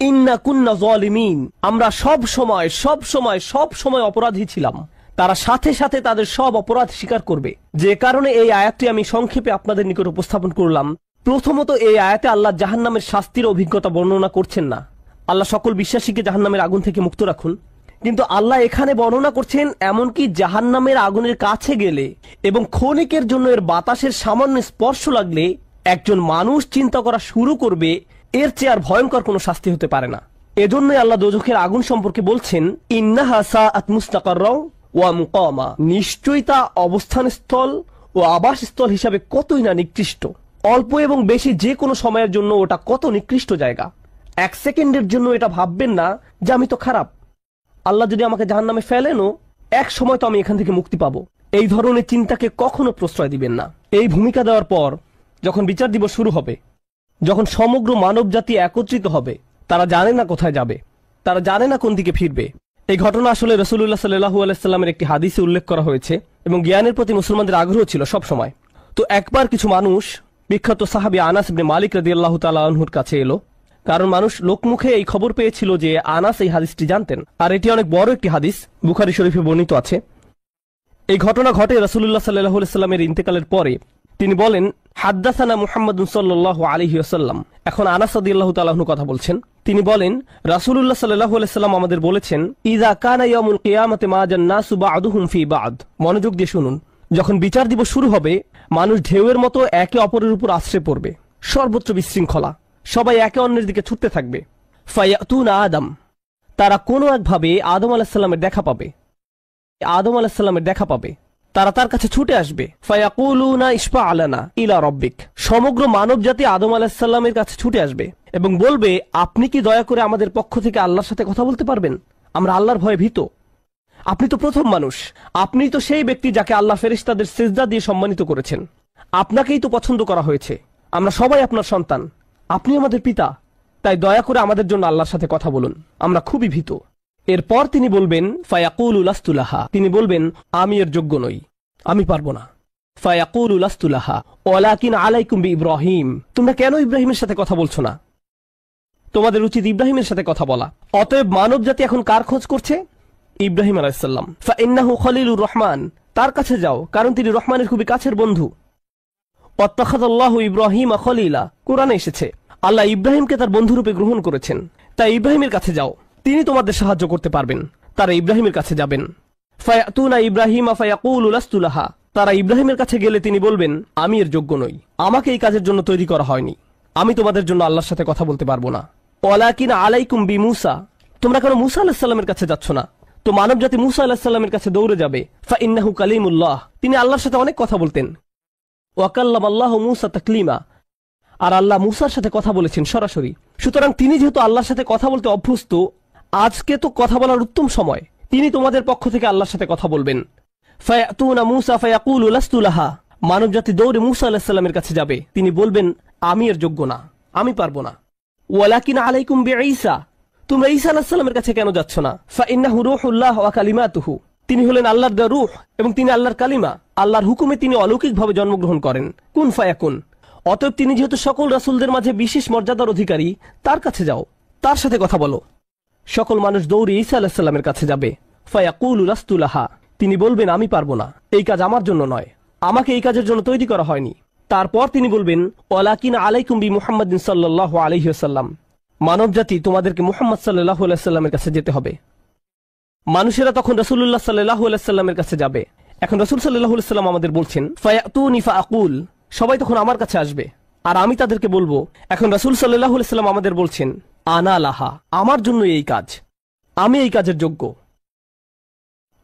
ইন্না কুন্না যালিমিন, আমরা সব সময় অপরাধী ছিলাম। তারা সাথে সাথে তাদের সব অপরাধ স্বীকার করবে। যে কারণে এই আয়াতটি আমি সংক্ষেপে আপনাদের নিকট উপস্থাপন করলাম। প্রথমত, এই আয়াতে আল্লাহ জাহান্নামের শাস্তির অভিজ্ঞতা বর্ণনা করছেন না। আল্লাহ সকল বিশ্বাসীকে জাহান্নামের আগুন থেকে মুক্ত রাখুন। কিন্তু আল্লাহ এখানে বর্ণনা করছেন এমনকি জাহান্নামের আগুনের কাছে গেলে এবং ক্ষণিকের জন্য এর বাতাসের সামান্য স্পর্শ লাগলে একজন মানুষ চিন্তা করা শুরু করবে এর চেয়ে আর ভয়ঙ্কর কোনো শাস্তি হতে পারে না। এজন্যই আল্লাহ দোজখের আগুন সম্পর্কে বলছেন, ইন্নাহা সাআত মুস্তাকাররাও ওয়া মুকামা, নিশ্চয়ই তা অবস্থানস্থল ও আবাসস্থল হিসাবে কতই না নিকৃষ্ট। অল্প এবং বেশি যে কোনো সময়ের জন্য ওটা কত নিকৃষ্ট জায়গা। এক সেকেন্ডের জন্য এটা ভাববেন না যে আমি তো খারাপ, আল্লাহ যদি আমাকে জাহান্নামে ফেলেনও এক সময় তো আমি এখান থেকে মুক্তি পাবো। এই ধরনের চিন্তাকে কখনো প্রশ্রয় দিবেন না। এই ভূমিকা দেওয়ার পর যখন বিচার দিবস শুরু হবে, যখন সমগ্র মানব জাতি একত্রিত হবে, তারা জানে না কোথায় যাবে, তারা জানে না কোন দিকে ফিরবে। এই ঘটনা আসলে রাসূলুল্লাহ সাল্লাল্লাহু আলাইহি সাল্লামের একটি হাদিসে উল্লেখ করা হয়েছে এবং জ্ঞানের প্রতি মুসলমানদের আগ্রহ ছিল সব সময়। তো একবার কিছু মানুষ বিখ্যাত সাহাবী আনাস ইবনে মালিক রাদিয়াল্লাহু তাআলা আনহুর কাছে এলো, কারণ মানুষ লোকমুখে এই খবর পেয়েছিল যে আনাস এই হাদিসটি জানতেন, আর এটি অনেক বড় একটি হাদিস, বুখারী শরীফে বর্ণিত আছে। এই ঘটনা ঘটে রাসূলুল্লাহ সাল্লাল্লাহু আলাইহি সাল্লামের ইন্তেকালের পরে। তিনি বলেন, হাদ্দাসানা মুহাম্মাদুন সাল্লাল্লাহু আলাইহি ওয়াসাল্লাম। এখন আনাস রাদিয়াল্লাহু তাআলা আনহু কথা বলছেন। তিনি বলেন, রাসূলুল্লাহ সাল্লাল্লাহু আলাইহি সাল্লাম আমাদের বলেছেন, ইযা কানা ইয়াউমুল কিয়ামাতি মাজান নাসু বা'দুহুম ফি বা'দ। মনোযোগ দিয়ে শুনুন। যখন বিচার দিবস শুরু হবে, মানুষ ঢেউয়ের মতো একে অপরের উপর আশ্রে পড়বে, সর্বত্র বিশৃঙ্খলা, সবাই একে অন্যের দিকে ছুটতে থাকবে। ফায়াতুনা আদম, তারা কোনো একভাবে আদম আলাইহিস সালামের দেখা পাবে, আদম আলাইহিস সালামের দেখা পাবে, তারা তার কাছে ছুটে আসবে। ফায়াকুলুনা ইশফা আলানা ইলা রাব্বিক, সমগ্র মানব জাতি আদম আলাইহিস সালামের কাছে ছুটে আসবে এবং বলবে, আপনি কি দয়া করে আমাদের পক্ষ থেকে আল্লাহর সাথে কথা বলতে পারবেন? আমরা আল্লাহর ভয়ে ভীত। আপনি তো প্রথম মানুষ, আপনি তো সেই ব্যক্তি যাকে আল্লাহ ফেরেশতাদের সিজদা দিয়ে সম্মানিত করেছেন, আপনাকেই তো পছন্দ করা হয়েছে, আমরা সবাই আপনার সন্তান, আপনি আমাদের পিতা, তাই দয়া করে আমাদের জন্য আল্লাহর সাথে কথা বলুন, আমরা খুবই ভীত। এরপর তিনি বলবেন, ফায়াকুলু লাস্তু লাহা, তিনি বলবেন, আমি এর যোগ্য নই, আমি পারবো না। ফায়াকুলু লাস্তু লাহা ওয়ালাকিন আলাইকুম বিইব্রাহিম, তোমরা কেন ইব্রাহিমের সাথে কথা বলছো না? তোমাদের উচিত ইব্রাহিমের সাথে কথা বলা। অতএব মানব জাতি এখন কার খোঁজ করছে? ইব্রাহিম আলাইহিস সালাম। ফাইন্নাহু খলিলুর রহমান, তার কাছে যাও, কারণ তিনি রহমানের খুবই কাছের বন্ধু। ওয়াত্তাখাযাল্লাহু ইব্রাহিমা খলিলা, কোরআনে এসেছে আল্লাহ ইব্রাহিমকে তার বন্ধুরূপে গ্রহণ করেছেন। তাই ইব্রাহিমের কাছে যাও, তিনি তোমাদের সাহায্য করতে পারবেন। তারা ইব্রাহিমের কাছে যাবেন। ফায়াতুনা ইব্রাহিমা ফায়াকুলু লাস্তু লাহা, তারা ইব্রাহিমের কাছে গেলে তিনি বলবেন, আমি এর যোগ্য নই, আমাকে এই কাজের জন্য তৈরি করা হয়নি, আমি তোমাদের জন্য আল্লাহর সাথে কথা বলতে পারবো না। ওয়ালাকিন আলাইকুম বিমূসা, তোমরা কেন মূসা আলাইহিস সালামের কাছে যাচ্ছ না? তো মানব জাতি মূসা আলাইহিস সালামের কাছে দৌড়ে যাবে। ফাইন্নাহু কালিমুল্লাহ, তিনি আল্লাহর সাথে অনেক কথা বলতেন। ওয়া কাল্লামাল্লাহু মূসা তাকলিমা, আর আল্লাহ মূসার সাথে কথা বলেছেন সরাসরি। সুতরাং তিনি যেহেতু আল্লাহর সাথে কথা বলতে অভ্যস্ত, আজকে তো কথা বলার উত্তম সময়, তিনি তোমাদের পক্ষ থেকে আল্লাহর সাথে কথা বলবেন। ফায়াতুনা মূসা ফায়াকুলু লাস্তু লাহা, মানব জাতি দৌড়ে মূসা আলাইহিস সালামের কাছে যাবে, তিনি বলবেন, আমি এর যোগ্য না, আমি পারবো না। ওয়ালাকিন আলাইকুম বিঈসা, তোমরা ঈসা আলাইহিস সালামের কাছে কেন যাচ্ছ না? ফাইন্নাহু রূহুল্লাহ ওয়া কালিমাতুহু, তিনি হলেন আল্লাহর দেওয়া রূহ এবং তিনি আল্লাহর কালিমা, আল্লাহর হুকুমে তিনি অলৌকিকভাবে জন্মগ্রহণ করেন। কুন ফায়াকুন, অতএব তিনি যেহেতু সকল রাসূলদের মাঝে বিশেষ মর্যাদার অধিকারী, তার কাছে যাও, তার সাথে কথা বলো। সকল মানুষ দৌড়ে ঈসা আলাইহিস সালামের কাছে যাবে। ফায়াকুলু লাস্তু লাহা, তিনি বলবেন, আমি পারবো না, এই কাজ আমার জন্য নয়, আমাকে এই কাজের জন্য তৈরি করা হয়নি। তারপর তিনি বলবেন, ওয়ালাকিন আলাইকুম বি মুহাম্মাদিন সাল্লাল্লাহু আলাইহি ওয়াসাল্লাম, মানব জাতি তোমাদেরকে মুহাম্মদ সাল্লাল্লাহু আলাইহি ওয়াসাল্লামের কাছে যেতে হবে। মানুষেরা তখন রাসূলুল্লাহ সাল্লাল্লাহু আলাইহি ওয়াসাল্লামের কাছে যাবে। এখন রাসূল সাল্লাল্লাহু আলাইহি ওয়াসাল্লাম আমাদের বলছেন, ফায়াতুনি ফাআকুল, সবাই তখন আমার কাছে আসবে আর আমি তাদেরকে বলবো। এখন রাসূল সাল্লাল্লাহু আলাইহি ওয়াসাল্লাম আমাদের বলছেন, আনা লাহা, আমার জন্য এই কাজ, আমি এই কাজের যোগ্য।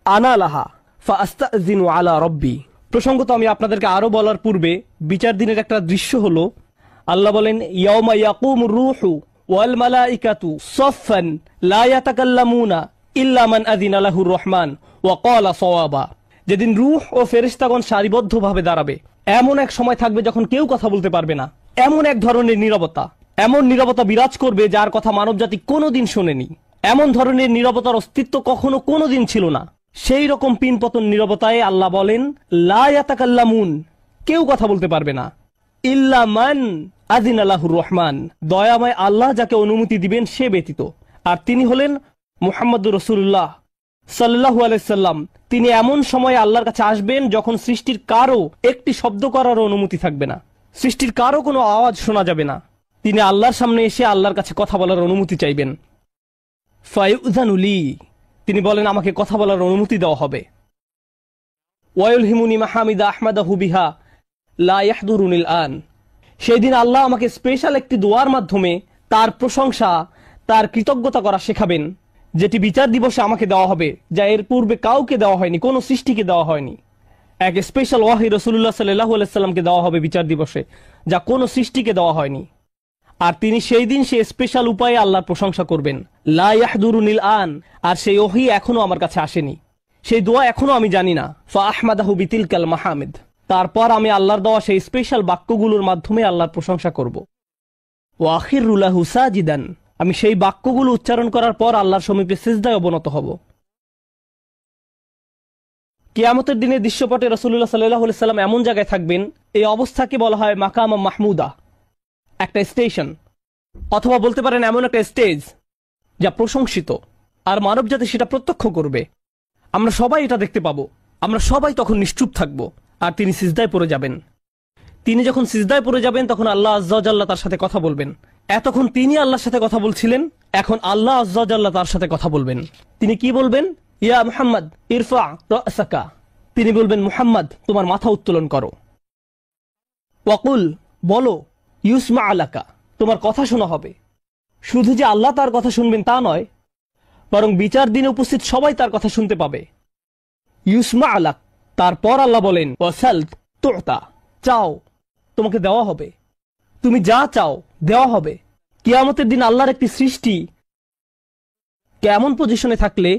আনা লাহা ফাআস্তাযিনু আলা রাব্বি। প্রসঙ্গত আমি আপনাদেরকে আরো বলার পূর্বে বিচার দিনের একটা দৃশ্য হলো, আল্লাহ বলেন, ইয়াউমা ইয়াকুমুর রূহু ওয়াল মালাইকাতু সাফফান লা ইয়াতাকাল্লামুনা ইল্লা মান আযিনা লাহুর রহমান ওয়া ক্বালা সাওয়াবা। যেদিন রূহ ও ফেরেশতাগণ সারিবদ্ধভাবে দাঁড়াবে, এমন এক সময় থাকবে যখন কেউ কথা বলতে পারবে না, এমন এক ধরনের নীরবতা, এমন নীরবতা বিরাজ করবে যার কথা মানবজাতি কোনোদিন শোনেনি। এমন ধরনের নীরবতার অস্তিত্ব কখনো কোনোদিন ছিল না। সেই রকম পিনপতন নীরবতায় আল্লাহ বলেন, লা ইয়াতাকাল্লামুন, কেউ কথা বলতে পারবে না, ইল্লা মান আযিনা লাহুর রহমান, দয়াময় আল্লাহ যাকে অনুমতি দিবেন সে ব্যতীত। আর তিনি হলেন মুহাম্মদুর রাসূলুল্লাহ সাল্লাল্লাহু আলাইহি সাল্লাম। তিনি এমন সময় আল্লাহর কাছে আসবেন যখন সৃষ্টির কারো একটি শব্দ করার অনুমতি থাকবে না, সৃষ্টির কারো কোনো আওয়াজ শোনা যাবে না। তিনি আল্লাহর সামনে এসে আল্লাহর কাছে কথা বলার অনুমতি চাইবেন। ফায়ুযানু লি, তিনি বলেন, আমাকে কথা বলার অনুমতি দেওয়া হবে। ওয়ায়ুলহিমুনি মাহামিদা আহমাদাহু বিহা লা ইয়াহদুরুনিল আন, সেই দিন আল্লাহ আমাকে স্পেশাল একটি দোয়ার মাধ্যমে তার প্রশংসা, তার কৃতজ্ঞতা করা শেখাবেন, যেটি বিচার দিবসে আমাকে দেওয়া হবে, যা এর পূর্বে কাউকে দেওয়া হয়নি, কোনো সৃষ্টিকে দেওয়া হয়নি। এক স্পেশাল ওয়াহি রাসূলুল্লাহ সাল্লাল্লাহু আলাইহি সাল্লামকে দেওয়া হবে বিচার দিবসে, যা কোনো সৃষ্টিকে দেওয়া হয়নি। আর তিনি সেই দিন সেই স্পেশাল উপায়ে আল্লাহর প্রশংসা করবেন, লা ইয়াহদুরুনিল আন, আর সেই ওহী এখনো আমার কাছে আসেনি, সেই দোয়া এখনো আমি জানি না। ফা আহমাদাহু বিতিলকাল মাহমিদ, তারপর আমি আল্লাহর দেওয়া সেই স্পেশাল বাক্যগুলোর মাধ্যমে আল্লাহর প্রশংসা করব। ওয়া আখিরু লাহু সাজিদান, আমি সেই বাক্যগুলো উচ্চারণ করার পর আল্লাহর সমীপে সিজদায় অবনত হব। কিয়ামতের দিনে দৃশ্যপটে রাসূলুল্লাহ সাল্লাল্লাহু আলাইহি সাল্লাম এমন জায়গায় থাকবেন, এই অবস্থাকে বলা হয় মাকাম মাহমুদা, একটা স্টেশন, অথবা বলতে পারেন এমন একটা স্টেজ যা প্রশংসিত, আর মানব জাতি সেটা প্রত্যক্ষ করবে। আমরা সবাই এটা দেখতে পাবো, আমরা সবাই তখন নিশ্চুপ থাকব, আর তিনি সিজদায় পড়ে যাবেন। তিনি যখন সিজদায় পড়ে যাবেন তখন আল্লাহ আজ্জা ওয়া জাল্লা তার সাথে কথা বলবেন। এতক্ষণ তিনি আল্লাহর সাথে কথা বলছিলেন, এখন আল্লাহ আজ্জা ওয়া জাল্লা তার সাথে কথা বলবেন। তিনি কি বলবেন? ইয়া মুহাম্মদ ইরফা রাসাকা, তিনি বলবেন মুহাম্মদ তোমার মাথা উত্তোলন করো। ওয়াকুল, বলো, ইউসমা আলাকা, তোমার কথা শোনা হবে। শুধু যে আল্লাহ তার কথা শুনবেন তা নয়, বরং বিচার দিনে উপস্থিত সবাই তার কথা শুনতে পাবে। ইউসমা আলাক, তারপর আল্লাহ বলেন ওয়াসাল তুতা, চাও তোমাকে দেওয়া হবে, তুমি যা চাও দেওয়া হবে। কিয়ামতের দিন আল্লাহর একটি সৃষ্টি কেমন পজিশনে থাকলে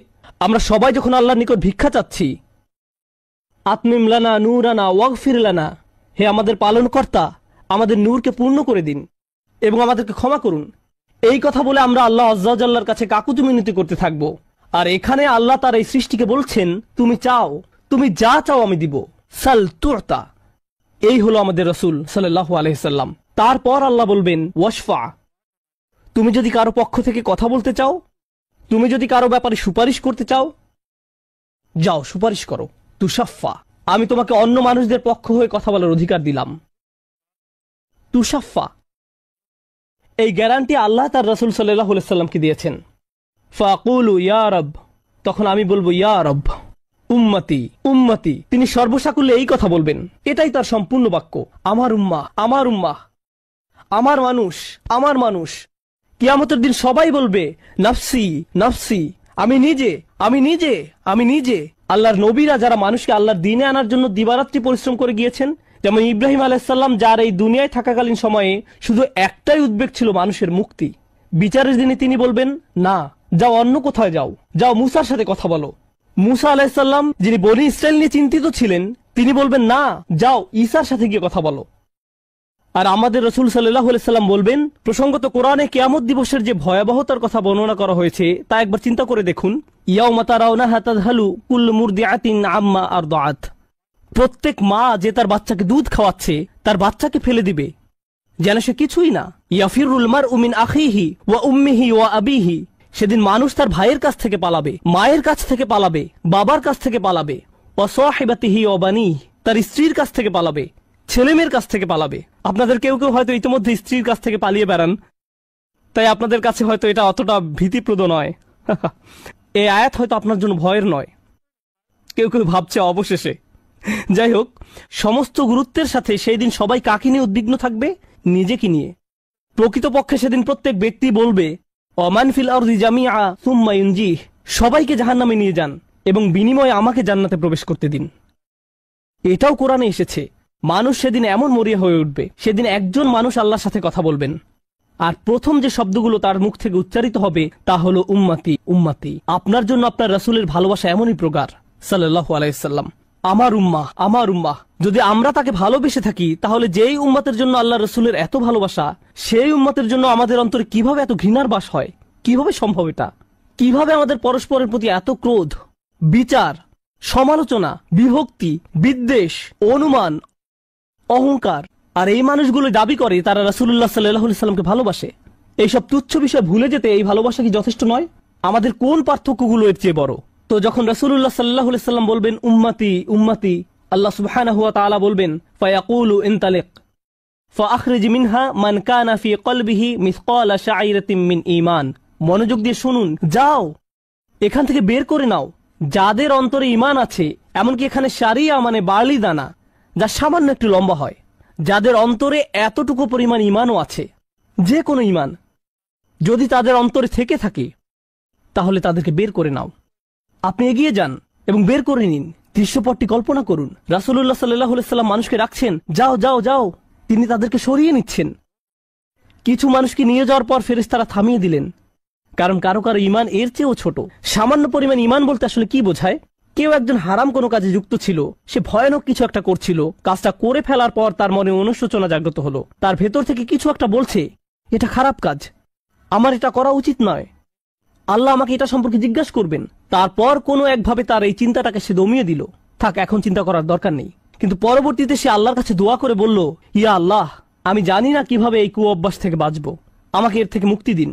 আমরা সবাই যখন আল্লাহর নিকট ভিক্ষা চাচ্ছি, আতমিম লানা নূরানা ওয়াগফির লানা, হে আমাদের পালনকর্তা, আমাদের নূরকে পূর্ণ করে দিন এবং আমাদেরকে ক্ষমা করুন, এই কথা বলে আমরা আল্লাহ আজ্জা ওয়া জাল্লার কাছে কাকুতি মিনতি করতে থাকবো। আর এখানে আল্লাহ তার এই সৃষ্টিকে বলছেন, তুমি চাও, তুমি যা চাও আমি দিব, সাল তুতা। এই হলো আমাদের রাসূল সাল্লাল্লাহু আলাইহি সাল্লাম। তারপর আল্লাহ বলবেন ওয়াশফা, তুমি যদি কারো পক্ষ থেকে কথা বলতে চাও, তুমি যদি কারো ব্যাপারে সুপারিশ করতে চাও, যাও সুপারিশ করো। তুশাফা, আমি তোমাকে অন্য মানুষদের পক্ষ হয়ে কথা বলার অধিকার দিলাম। তুশাফা, এই গ্যারান্টি আল্লাহ তার রাসূল সাল্লাল্লাহু আলাইহি সাল্লামকে দিয়েছেন। ফাকুলু ইয়া রব, তখন আমি বলবো ইয়া রব, উম্মতি উম্মতি, তিনি সর্বসাকুল্যে এই কথা বলবেন, এটাই তার সম্পূর্ণ বাক্য, আমার উম্মাহ আমার উম্মাহ, আমার মানুষ আমার মানুষ। কিয়ামতের দিন সবাই বলবে নাফসি নাফসি, আমি নিজে আমি নিজে আমি নিজে। আল্লাহর নবীরা যারা মানুষকে আল্লাহর দ্বীনে আনার জন্য দিবারাত্রি পরিশ্রম করে গিয়েছেন, যেমন ইব্রাহিম আলাইহিস সালাম, যার এই দুনিয়ায় থাকাকালীন সময়ে শুধু একটাই উদ্বেগ ছিল মানুষের মুক্তি। বিচারের দিনে তিনি বলবেন না, যাও অন্য কোথায় যাও, যাও মুসার সাথে কথা বলো। মুসা আলাইহিস সালাম, যিনি বনি ইসরাইল নিয়ে চিন্তিত ছিলেন, তিনি বলবেন না, যাও ঈসার সাথে গিয়ে কথা বলো। আর আমাদের রাসূল সাল্লাল্লাহু আলাইহি সাল্লাম বলবেন, প্রসঙ্গত কোরআনে কিয়ামত দিবসের যে ভয়াবহতার কথা বর্ণনা করা হয়েছে তা একবার চিন্তা করে দেখুন। ইয়াউমা তারাউনাহা তাযহালু কুল্লু মুরদিআতিন আম্মা আরদাআত, প্রত্যেক মা যে তার বাচ্চাকে দুধ খাওয়াচ্ছে তার বাচ্চাকে ফেলে দিবে যেন সে কিছুই না। ইয়াফিরুল মারউ মিন আখিহি ওয়া উম্মিহি ওয়া আবিহি, সেদিন মানুষ তার ভাইয়ের কাছ থেকে পালাবে, মায়ের কাছ থেকে পালাবে, বাবার কাছ থেকে পালাবে। ওয়া সাহিবাতিহি ওয়া বানিহি, তার স্ত্রীর কাছ থেকে পালাবে, ছেলেমেয়ের কাছ থেকে পালাবে। আপনাদের কেউ কেউ হয়তো ইতিমধ্যে স্ত্রীর কাছ থেকে পালিয়ে বেড়ান, তাই আপনাদের কাছে হয়তো এটা অতটা ভীতিপ্রদ নয়। এই আয়াত হয়তো আপনার জন্য ভয়ের নয়, কেউ কেউ ভাবছে অবশেষে। যাই হোক, সমস্ত গুরুত্বের সাথে সেই দিন সবাই কাকে নিয়ে উদ্বিগ্ন থাকবে? নিজেকে নিয়ে। প্রকৃতপক্ষে সেদিন প্রত্যেক ব্যক্তি বলবে ওমান ফিল আরদি জামিআ সুম্মা ইউনজিহ, সবাইকে জাহান্নামে নিয়ে যান এবং বিনিময়ে আমাকে জান্নাতে প্রবেশ করতে দিন। এটাও কোরআনে এসেছে। মানুষ সেদিন এমন মরিয়া হয়ে উঠবে, সেদিন একজন মানুষ আল্লাহর সাথে কথা বলবেন, আর প্রথম যে শব্দগুলো তার মুখ থেকে উচ্চারিত হবে তা হলো উম্মতি উম্মতি। আপনার জন্য আপনার রাসূলের ভালোবাসা এমনই প্রগাঢ় সাল্লাল্লাহু আলাইহি সাল্লাম, আমার উম্মাহ আমার উম্মাহ। যদি আমরা তাকে ভালোবেসে থাকি, তাহলে যেই উম্মতের জন্য আল্লাহ রাসূলের এত ভালোবাসা, সেই উম্মতের জন্য আমাদের অন্তরে কিভাবে এত ঘৃণার বাস হয়? কিভাবে সম্ভব এটা? কিভাবে আমাদের পরস্পরের প্রতি এত ক্রোধ, বিচার, সমালোচনা, বিভক্তি, বিদ্বেষ, অনুমান, অহংকার? আর এই মানুষগুলো দাবি করে তারা রাসূলুল্লাহ সাল্লাল্লাহু আলাইহি সাল্লামকে ভালোবাসে। এইসব তুচ্ছ বিষয় ভুলে যেতে এই ভালোবাসা কি যথেষ্ট নয়? আমাদের কোন পার্থক্যগুলো এর চেয়ে বড়? তো যখন রাসূলুল্লাহ সাল্লাল্লাহু আলাইহি সাল্লাম বলবেন উম্মতি উম্মতি, আল্লাহ সুবহানাহু ওয়া তাআলা বলবেন ফায়াকুলু ইনতালিক ফাআখরিজ মিনহা মান কানা ফি কলবিহি মিসকালা শাইরাতিন মিন ঈমান। মনোযোগ দিয়ে শুনুন, যাও এখান থেকে বের করে নাও যাদের অন্তরে ঈমান আছে, এমনকি এখানে শারিয়া মানে বার্লি দানা, যা সামান্য একটু লম্বা হয়, যাদের অন্তরে এতটুকু পরিমাণ ঈমানও আছে, যে কোনো ঈমান, যদি তাদের অন্তরে থেকে থাকে তাহলে তাদেরকে বের করে নাও। আপনি এগিয়ে যান এবং বের করে নিন। দৃশ্যপটটি কল্পনা করুন, রাসূলুল্লাহ সাল্লাল্লাহু আলাইহি সাল্লাম মানুষকে রাখছেন, যাও যাও যাও, তিনি তাদেরকে সরিয়ে নিচ্ছেন। কিছু মানুষকে নিয়ে যাওয়ার পর ফেরেশতারা থামিয়ে দিলেন, কারণ কারো কারো ঈমান এর চেয়েও ছোট। সামান্য পরিমাণ ঈমান বলতে আসলে কি বোঝায়? কেউ একজন হারাম কোনো কাজে যুক্ত ছিল, সে ভয়ানক কিছু একটা করছিল, কাজটা করে ফেলার পর তার মনে অনুশোচনা জাগ্রত হলো, তার ভেতর থেকে কিছু একটা বলছে এটা খারাপ কাজ, আমার এটা করা উচিত নয়, আল্লাহ আমাকে এটা সম্পর্কে জিজ্ঞাসা করবেন। তারপর কোনো একভাবে তার এই চিন্তাটাকে সে দমিয়ে দিল, থাক এখন চিন্তা করার দরকার নেই। কিন্তু পরবর্তীতে সে আল্লাহর কাছে দোয়া করে বলল, ইয়া আল্লাহ, আমি জানি না কিভাবে এই কুঅভ্যাস থেকে বাঁচব, আমাকে এর থেকে মুক্তি দিন।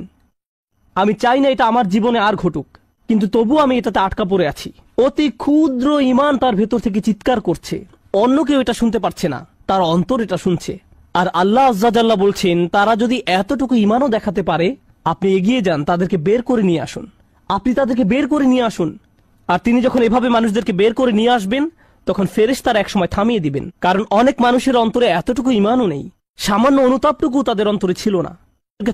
আমি চাই না এটা আমার জীবনে আর ঘটুক, কিন্তু তবু আমি এটাতে আটকা পড়ে আছি। অতি ক্ষুদ্র ঈমান তার ভেতর থেকে চিৎকার করছে, অন্য কেউ এটা শুনতে পারছে না, তার অন্তর এটা শুনছে। আর আল্লাহ আজ্জা জাল্লা বলছেন, তারা যদি এতটুকু ঈমানও দেখাতে পারে, আপনি এগিয়ে যান, তাদেরকে বের করে নিয়ে আসুন, আপনি তাদেরকে বের করে নিয়ে আসুন। আর তিনি যখন এভাবে মানুষদেরকে বের করে নিয়ে আসবেন, তখন ফেরেশতারা একসময় থামিয়ে দিবেন, কারণ অনেক মানুষের অন্তরে এতটুকু ঈমানও নেই, সামান্য অনুতাপটুকু তাদের অন্তরে ছিল না।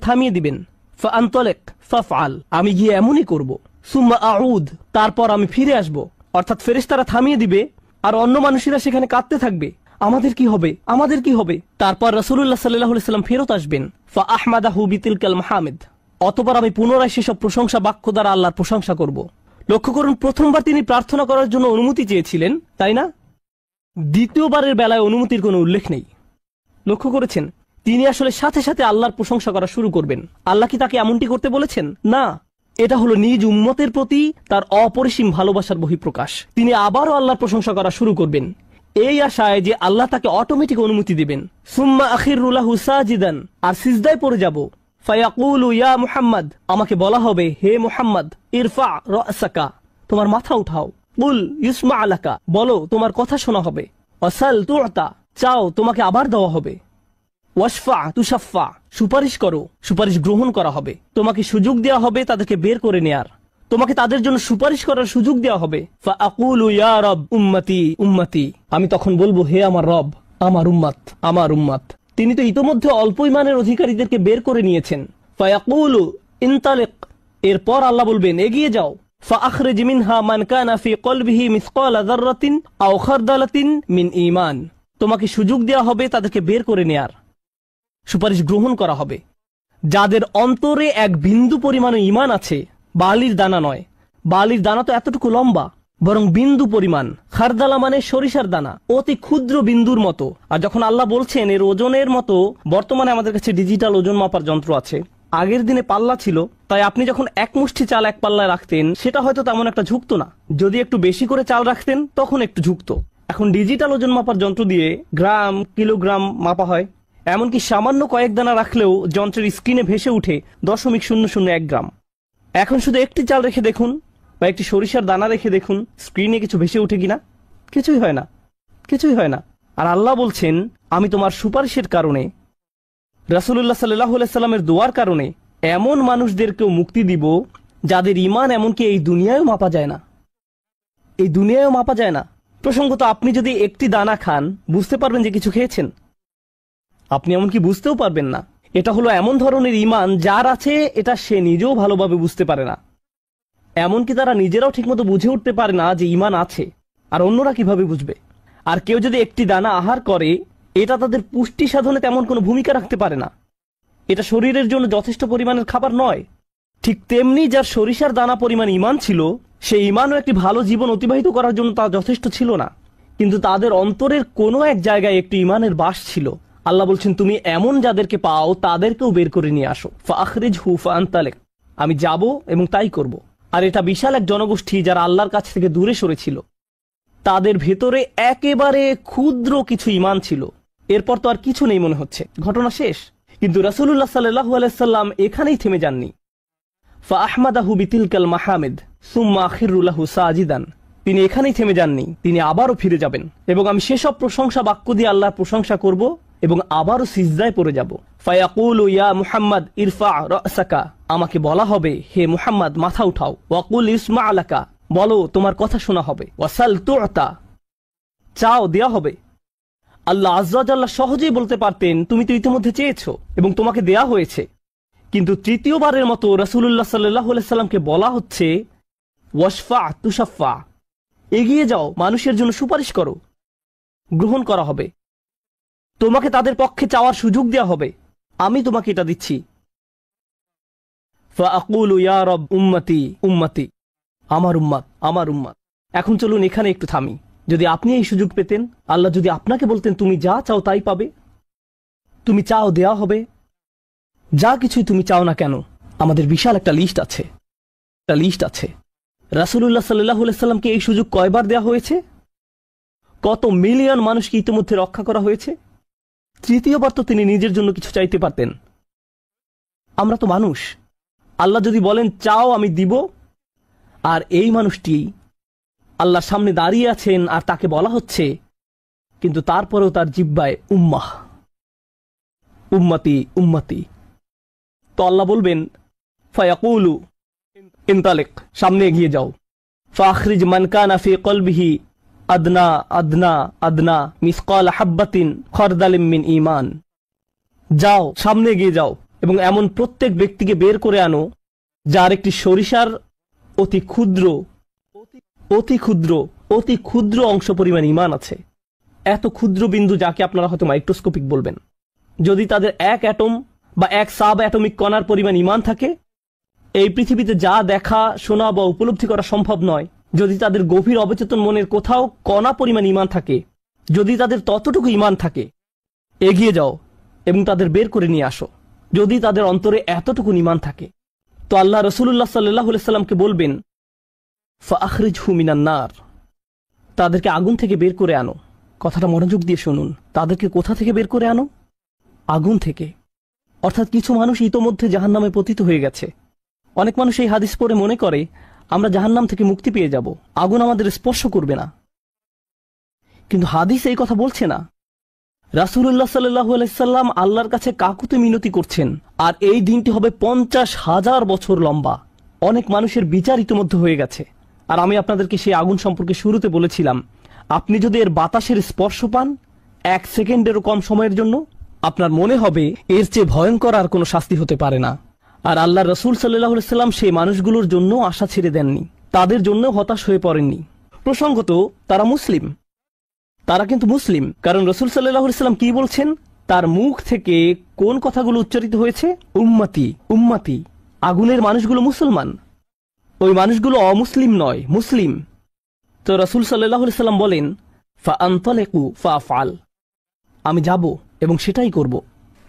থামিয়ে দিবেন, ফাআনতালিক ফাফআল, আমি গিয়ে এমনই করব, সুম্মা আউদ, তারপর আমি ফিরে আসব। অর্থাৎ ফেরেশতারা থামিয়ে দিবে, আর অন্য মানুষেরা সেখানে কাঁদতে থাকবে, আমাদের কি হবে, আমাদের কি হবে। তারপর রাসূলুল্লাহ সাল্লাল্লাহু আলাইহি সাল্লাম ফেরত আসবেন, ফাআহমাদাহু বিতিলকাল মাহামিদ, অতঃপর আমি পুনরায় সেসব প্রশংসা বাক্য দ্বারা আল্লাহর প্রশংসা করব। লক্ষ্য করুন, প্রথমবার তিনি প্রার্থনা করার জন্য অনুমতি চেয়েছিলেন, তাই না? দ্বিতীয়বারের বেলায় অনুমতির কোনো উল্লেখ নেই। লক্ষ্য করেছেন, তিনি আসলে সাথে সাথে আল্লাহর প্রশংসা করা শুরু করবেন। আল্লাহ কি তাকে এমনটি করতে বলেছেন? না, এটা হলো নিজ উম্মতের প্রতি তার অপরিসীম ভালোবাসার বহিঃপ্রকাশ। তিনি আবারও আল্লাহর প্রশংসা করা শুরু করবেন, এই আশায় যে আল্লাহ তাকে অটোমেটিক অনুমতি দিবেন। সুম্মা আখিরু লাহু সাজিদান, আর সিজদায় পড়ে যাব। ফায়াকুলু ইয়া মুহাম্মদ, আমাকে বলা হবে, হে মুহাম্মদ, ইরফা রাসাকা, তোমার মাথা উঠাও। কুল ইউসমা আলাকা, বলো তোমার কথা শোনা হবে। ওয়াসাল তুতা, চাও তোমাকে আবার দেওয়া হবে। ওয়াশফা তুশাফা, সুপারিশ করো, সুপারিশ গ্রহণ করা হবে। তোমাকে সুযোগ দেওয়া হবে তাদেরকে বের করে নেয়ার, তোমাকে তাদের জন্য সুপারিশ করার সুযোগ দেওয়া হবে। ফাআকুলু ইয়া রব উম্মতি উম্মতি, আমি তখন বলবো, হে আমার রব, আমার উম্মত, আমার উম্মত। তিনি তো ইতোমধ্যে অল্প ঈমানের অধিকারীদেরকে বের করে নিয়েছেন। ফায়াকুলু ইনতালিক, এরপর আল্লাহ বলবেন, এগিয়ে যাও। ফাআখরিজ মিনহা মান কানা ফি কলবিহি মিসকালা যাররাতিন আও খারদালাতিন মিন ঈমান, তোমাকে সুযোগ দেওয়া হবে তাদেরকে বের করে নেয়ার, সুপারিশ গ্রহণ করা হবে। যাদের অন্তরে এক বিন্দু পরিমাণ ঈমান আছে, বালির দানা নয়, বালির দানা তো এতটুকু লম্বা, বরং বিন্দু পরিমাণ। খারদালা মানে সরিষার দানা, অতি ক্ষুদ্র বিন্দুর মতো। আর যখন আল্লাহ বলছেন এর ওজনের মতো, বর্তমানে আমাদের কাছে ডিজিটাল ওজন মাপার যন্ত্র আছে, আগের দিনে পাল্লা ছিল, তাই আপনি যখন এক মুষ্টি চাল এক পাল্লায় রাখতেন, সেটা হয়তো তেমন একটা ঝুঁকতো না। যদি একটু বেশি করে চাল রাখতেন, তখন একটু ঝুঁকতো। এখন ডিজিটাল ওজন মাপার যন্ত্র দিয়ে গ্রাম, কিলোগ্রাম মাপা হয়। এমনকি সামান্য কয়েক দানা রাখলেও যন্ত্রের স্ক্রিনে ভেসে উঠে 0.001 গ্রাম। এখন শুধু একটি চাল রেখে দেখুন, বা একটি সরিষার দানা রেখে দেখুন, স্ক্রিনে কিছু ভেসে উঠে কিনা? কিছুই হয় না, কিছুই হয় না। আর আল্লাহ বলছেন, আমি তোমার সুপারিশের কারণে, রাসূলুল্লাহ সাল্লাল্লাহু আলাইহি সাল্লামের দোয়ার কারণে এমন মানুষদেরকেও মুক্তি দিব যাদের ঈমান এমনকি এই দুনিয়ায়ও মাপা যায় না, এই দুনিয়ায়ও মাপা যায় না। প্রসঙ্গত, আপনি যদি একটি দানা খান, বুঝতে পারবেন যে কিছু খেয়েছেন? আপনি এমনকি বুঝতেও পারবেন না। এটা হলো এমন ধরনের ঈমান যার আছে, এটা সে নিজেও ভালোভাবে বুঝতে পারে না। এমনকি তারা নিজেরাও ঠিকমতো বুঝে উঠতে পারে না যে ঈমান আছে, আর অন্যরা কিভাবে বুঝবে? আর কেউ যদি একটি দানা আহার করে, এটা তাদের পুষ্টি সাধনে তেমন কোনো ভূমিকা রাখতে পারে না, এটা শরীরের জন্য যথেষ্ট পরিমাণের খাবার নয়। ঠিক তেমনি যার সরিষার দানা পরিমাণ ঈমান ছিল, সেই ঈমানও একটি ভালো জীবন অতিবাহিত করার জন্য তা যথেষ্ট ছিল না। কিন্তু তাদের অন্তরের কোনো এক জায়গায় একটি ঈমানের বাস ছিল। আল্লাহ বলছেন, তুমি এমন যাদেরকে পাও তাদেরকেও বের করে নিয়ে আসো। ফাআখরিজহু ফাআনতালিক, আমি যাব এবং তাই করব। আর এটা বিশাল এক জনগোষ্ঠী যারা আল্লাহর কাছ থেকে দূরে সরেছিল, তাদের ভেতরে একেবারে ক্ষুদ্র কিছু ঈমান ছিল। এরপর তো আর কিছু নেই মনে হচ্ছে, ঘটনা শেষ। কিন্তু রাসূলুল্লাহ সাল্লাল্লাহু আলাইহি সাল্লাম এখানেই থেমে যাননি। ফাআহমাদাহু বিতিলকাল মাহামিদ সুম্মা আখিরু লাহু সাজিদান, তিনি এখানেই থেমে যাননি, তিনি আবারও ফিরে যাবেন, এবং আমি সেসব প্রশংসা বাক্য দিয়ে আল্লাহর প্রশংসা করব এবং আবারও সিজদায় পড়ে যাব। ফায়াকুলু ইয়া মুহাম্মদ ইরফা রাসাকা, আমাকে বলা হবে, হে মুহাম্মদ, মাথা উঠাও। ওয়াকুল ইসমা আলাকা, বলো তোমার কথা শোনা হবে। ওয়াসাল তুতা, চাও দেয়া হবে। আল্লাহ আজ্জা ওয়া জাল্লা সহজেই বলতে পারতেন, তুমি তো ইতিমধ্যে চেয়েছো এবং তোমাকে দেয়া হয়েছে। কিন্তু তৃতীয়বারের মতো রাসূলুল্লাহ সাল্লাল্লাহু আলাইহি সাল্লামকে বলা হচ্ছে ওয়াশফা তুশাফা, এগিয়ে যাও, মানুষের জন্য সুপারিশ করো, গ্রহণ করা হবে, তোমাকে তাদের পক্ষে চাওয়ার সুযোগ দেওয়া হবে, আমি তোমাকে এটা দিচ্ছি। ফাআকুলু ইয়া রব উম্মতি উম্মতি, আমার উম্মত আমার উম্মত। এখন চলুন এখানে একটু থামি। যদি আপনি এই সুযোগ পেতেন, আল্লাহ যদি আপনাকে বলতেন তুমি যা চাও তাই পাবে, তুমি চাও দেয়া হবে, যা কিছুই তুমি চাও না কেন, আমাদের বিশাল একটা লিস্ট আছে। রাসূলুল্লাহ সাল্লাল্লাহু আলাইহি সাল্লামকে এই সুযোগ কয়বার দেওয়া হয়েছে? কত মিলিয়ন মানুষকে ইতিমধ্যে রক্ষা করা হয়েছে। তৃতীয়বার তো তিনি নিজের জন্য কিছু চাইতে পারতেন। আমরা তো মানুষ, আল্লাহ যদি বলেন চাও আমি দিব, আর এই মানুষটি আল্লাহর সামনে দাঁড়িয়ে আছেন আর তাকে বলা হচ্ছে, কিন্তু তারপরেও তার জিহ্বায় উম্মাহ উম্মতি উম্মতি। তো আল্লাহ বলবেন ফায়াকুলু ইনতালিক, সামনে এগিয়ে যাও, ফাখরিজ মান কানা ফি কলবিহি আদনা আদনা আদনা মিসকাল হাব্বাতিন খরদালিম মিন ঈমান। যাও, সামনে এগিয়ে যাও এবং এমন প্রত্যেক ব্যক্তিকে বের করে আনো যার একটি সরিষার অতি ক্ষুদ্র অংশ পরিমাণ ঈমান আছে। এত ক্ষুদ্র বিন্দু যাকে আপনারা হয়তো মাইক্রোস্কোপিক বলবেন। যদি তাদের এক অ্যাটম বা এক সাব অ্যাটমিক কণার পরিমাণ ঈমান থাকে, এই পৃথিবীতে যা দেখা, শোনা বা উপলব্ধি করা সম্ভব নয়। যদি তাদের গভীর অবচেতন মনের কোথাও কণা পরিমাণ ঈমান থাকে, যদি তাদের ততটুকু ঈমান থাকে, এগিয়ে যাও এবং তাদের বের করে নিয়ে আসো। যদি তাদের অন্তরে এতটুকু ঈমান থাকে, তো আল্লাহ রাসূলুল্লাহ সাল্লাল্লাহু আলাইহি সাল্লামকে বলবেন ফাখরিজহু মিনান নার, তাদেরকে আগুন থেকে বের করে আনো। কথাটা মনোযোগ দিয়ে শুনুন, তাদেরকে কোথা থেকে বের করে আনো? আগুন থেকে। অর্থাৎ কিছু মানুষ ইতোমধ্যে জাহান্নামে পতিত হয়ে গেছে। অনেক মানুষ এই হাদিস পড়ে মনে করে আমরা জাহান্নাম থেকে মুক্তি পেয়ে যাব, আগুন আমাদের স্পর্শ করবে না। কিন্তু হাদিস এই কথা বলছে না। রাসূলুল্লাহ সাল্লাল্লাহু আলাইহি সাল্লাম আল্লাহর কাছে কাকুতি মিনতি করছেন, আর এই দিনটি হবে 50,000 বছর লম্বা। অনেক মানুষের বিচার ইতোমধ্যে হয়ে গেছে। আর আমি আপনাদেরকে সেই আগুন সম্পর্কে শুরুতে বলেছিলাম, আপনি যদি এর বাতাসের স্পর্শ পান 1 সেকেন্ডেরও কম সময়ের জন্য, আপনার মনে হবে এর চেয়ে ভয়ঙ্কর আর কোনো শাস্তি হতে পারে না। আর আল্লাহ রাসূল সাল্লাল্লাহু আলাইহি সাল্লাম সেই মানুষগুলোর জন্য আশা ছেড়ে দেননি, তাদের জন্য হতাশ হয়ে পড়েননি। প্রসঙ্গত তারা মুসলিম, তারা কিন্তু মুসলিম, কারণ রাসূল সাল্লাল্লাহু আলাইহি সাল্লাম কি বলছেন? তার মুখ থেকে কোন কথাগুলো উচ্চারিত হয়েছে? উম্মতি উম্মতি। আগুনের মানুষগুলো মুসলমান, ওই মানুষগুলো অমুসলিম নয়, মুসলিম। তো রাসূল সাল্লাল্লাহু আলাইহি সাল্লাম বলেন ফাআনতালিকু ফাআফআল, আমি যাব এবং সেটাই করব।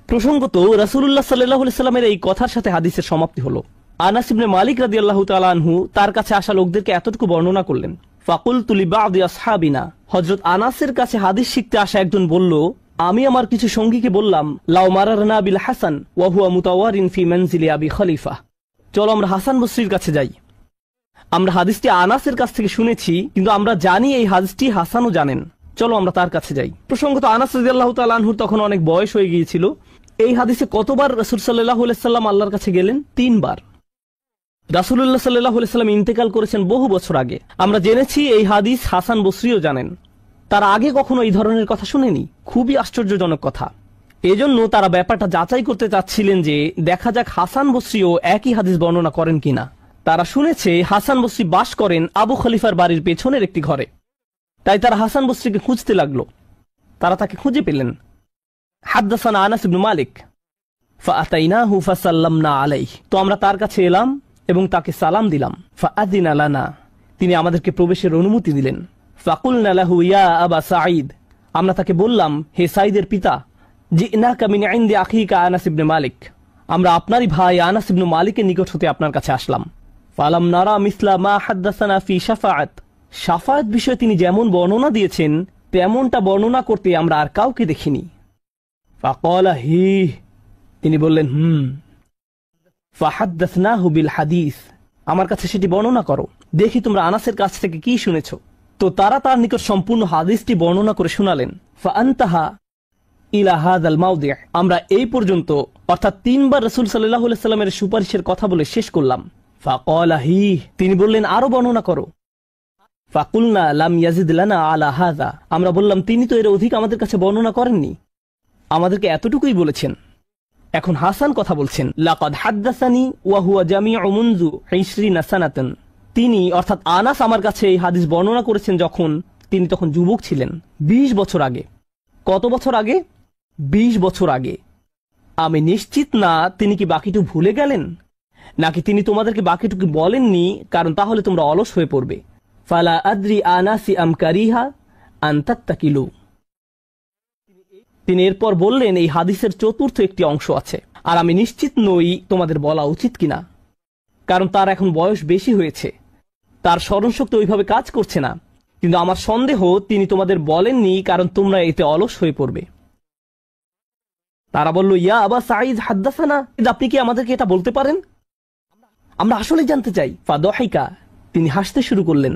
প্রসঙ্গত রাসূলুল্লাহ সাল্লাল্লাহু আলাইহি সাল্লামের এই কথার সাথে হাদিসের সমাপ্তি হলো। আনাস ইবনে মালিক রাদিয়াল্লাহু তাআলা আনহু তার কাছে আসা লোকদেরকে এতটুকু বর্ণনা করলেন। ফাকুলতু লিবাদি আসহাবিনা, হযরত আনাসের কাছে হাদিস শিখতে আসা একজন বলল, আমি আমার কিছু সঙ্গীকে বললাম, লাউ মারারনা বিল হাসান ওয়া হুয়া মুতাওয়ারিন ফি মানজিলি আবি খলিফা, চলো আমরা হাসান বসরির কাছে যাই। আমরা হাদিসটি আনাসের কাছ থেকে শুনেছি, কিন্তু আমরা জানি এই হাদিসটি হাসানও জানেন, চলো আমরা তার কাছে যাই। প্রসঙ্গত আনাস রাদিয়াল্লাহু তাআলা আনহুর তখন অনেক বয়স হয়ে গিয়েছিল। এই হাদিসে কতবার রাসূল সাল্লাল্লাহু আলাইহি সাল্লাম আল্লাহর কাছে গেলেন? 3 বার। রাসূলুল্লাহ সাল্লাল্লাহু আলাইহি সাল্লাম ইন্তেকাল করেছেন বহু বছর আগে। আমরা জেনেছি এই হাদিস হাসান বসরিও জানেন। তারা আগে কখনো এই ধরনের কথা শুনেনি। খুবই আশ্চর্যজনক কথা। এজন্য তারা ব্যাপারটা যাচাই করতে চাচ্ছিলেন যে দেখা যাক হাসান বসরিও একই হাদিস বর্ণনা করেন কিনা। তারা শুনেছে হাসান বসরি বাস করেন আবু খলিফার বাড়ির পেছনের একটি ঘরে। তাই তারা হাসান বসরিকে খুঁজতে লাগলো। তারা তাকে খুঁজে পেলেন। হাদদাসানা আনাস ইবনে মালিক ফাআতাইনাহু ফাসাল্লামনা আলাইহি, তো আমরা তার কাছে এলাম এবং তাকে সালাম দিলাম। ফাআযিনা লানা, তিনি আমাদেরকে প্রবেশের অনুমতি দিলেন। ফাকুলনা লাহু ইয়া আবা সাঈদ, আমরা তাকে বললাম, হে সাঈদের পিতা, জিনাকা মিন ইনদি আখিকা আনাস ইবনে মালিক, আমরা আপনারই ভাই আনাস ইবনে মালিকের নিকট হতে আপনার কাছে আসলাম। ফালাম নারা মিসলা মা হাদদাসানা ফি শাফাআত, শাফাআত বিষয়ে তিনি যেমন বর্ণনা দিয়েছেন তেমনটা বর্ণনা করতে আমরা আর কাউকে দেখিনি। ফাকালা হি, তিনি বললেন ফাহাদদাসনাহু বিল হাদিস, আমার কাছে সেটি বর্ণনা করো, দেখি তোমরা আনাসের কাছ থেকে কি শুনেছ। তো তারা তার নিকট সম্পূর্ণ হাদিসটি বর্ণনা করে শোনালেন। ফাআনতাহা ইলা হাযাল মাওদি', আমরা এই পর্যন্ত অর্থাৎ 3 বার রাসূল সাল্লাল্লাহু আলাইহি সাল্লামের সুপারিশের কথা বলে শেষ করলাম। ফাকালা হি, তিনি বললেন আরো বর্ণনা করো। ফাকুলনা লাম ইয়াজিদ লানা আলা হাযা, আমরা বললাম তিনি তো এর অধিক আমাদের কাছে বর্ণনা করেননি, আমাদেরকে এতটুকুই বলেছেন। এখন হাসান কথা বলছেন, লাকাদ হাদ্দাসানি ওয়া হুয়া জামিউ মুনযু 20 সানাতান। তিনি অর্থাৎ আনাস আমার কাছে এই হাদিস বর্ণনা করেছেন যখন তিনি তখন যুবক ছিলেন, 20 বছর আগে। কত বছর আগে? 20 বছর আগে। আমি নিশ্চিত না তিনি কি বাকিটুকু ভুলে গেলেন, নাকি তিনি তোমাদেরকে বাকিটুকু বলেননি, কারণ তাহলে তোমরা অলস হয়ে পড়বে। ফালা আদ্রি আনাসি আম কারিহা আন তাত্তাকিলু। তিনি এরপর বললেন, এই হাদিসের চতুর্থ একটি অংশ আছে, আর আমি নিশ্চিত নই তোমাদের বলা উচিত কিনা, কারণ তার এখন বয়স বেশি হয়েছে, তার স্মরণশক্তি ওইভাবে কাজ করছে না। কিন্তু আমার সন্দেহ তিনি তোমাদের বলেননি, কারণ তোমরা এতে অলস হয়ে পড়বে। তারা বলল, ইয়া আবা সাঈদ হাদ্দাসানা, আপনি কি আমাদেরকে এটা বলতে পারেন? আমরা আসলে জানতে চাই। ফাদহিকা, তিনি হাসতে শুরু করলেন।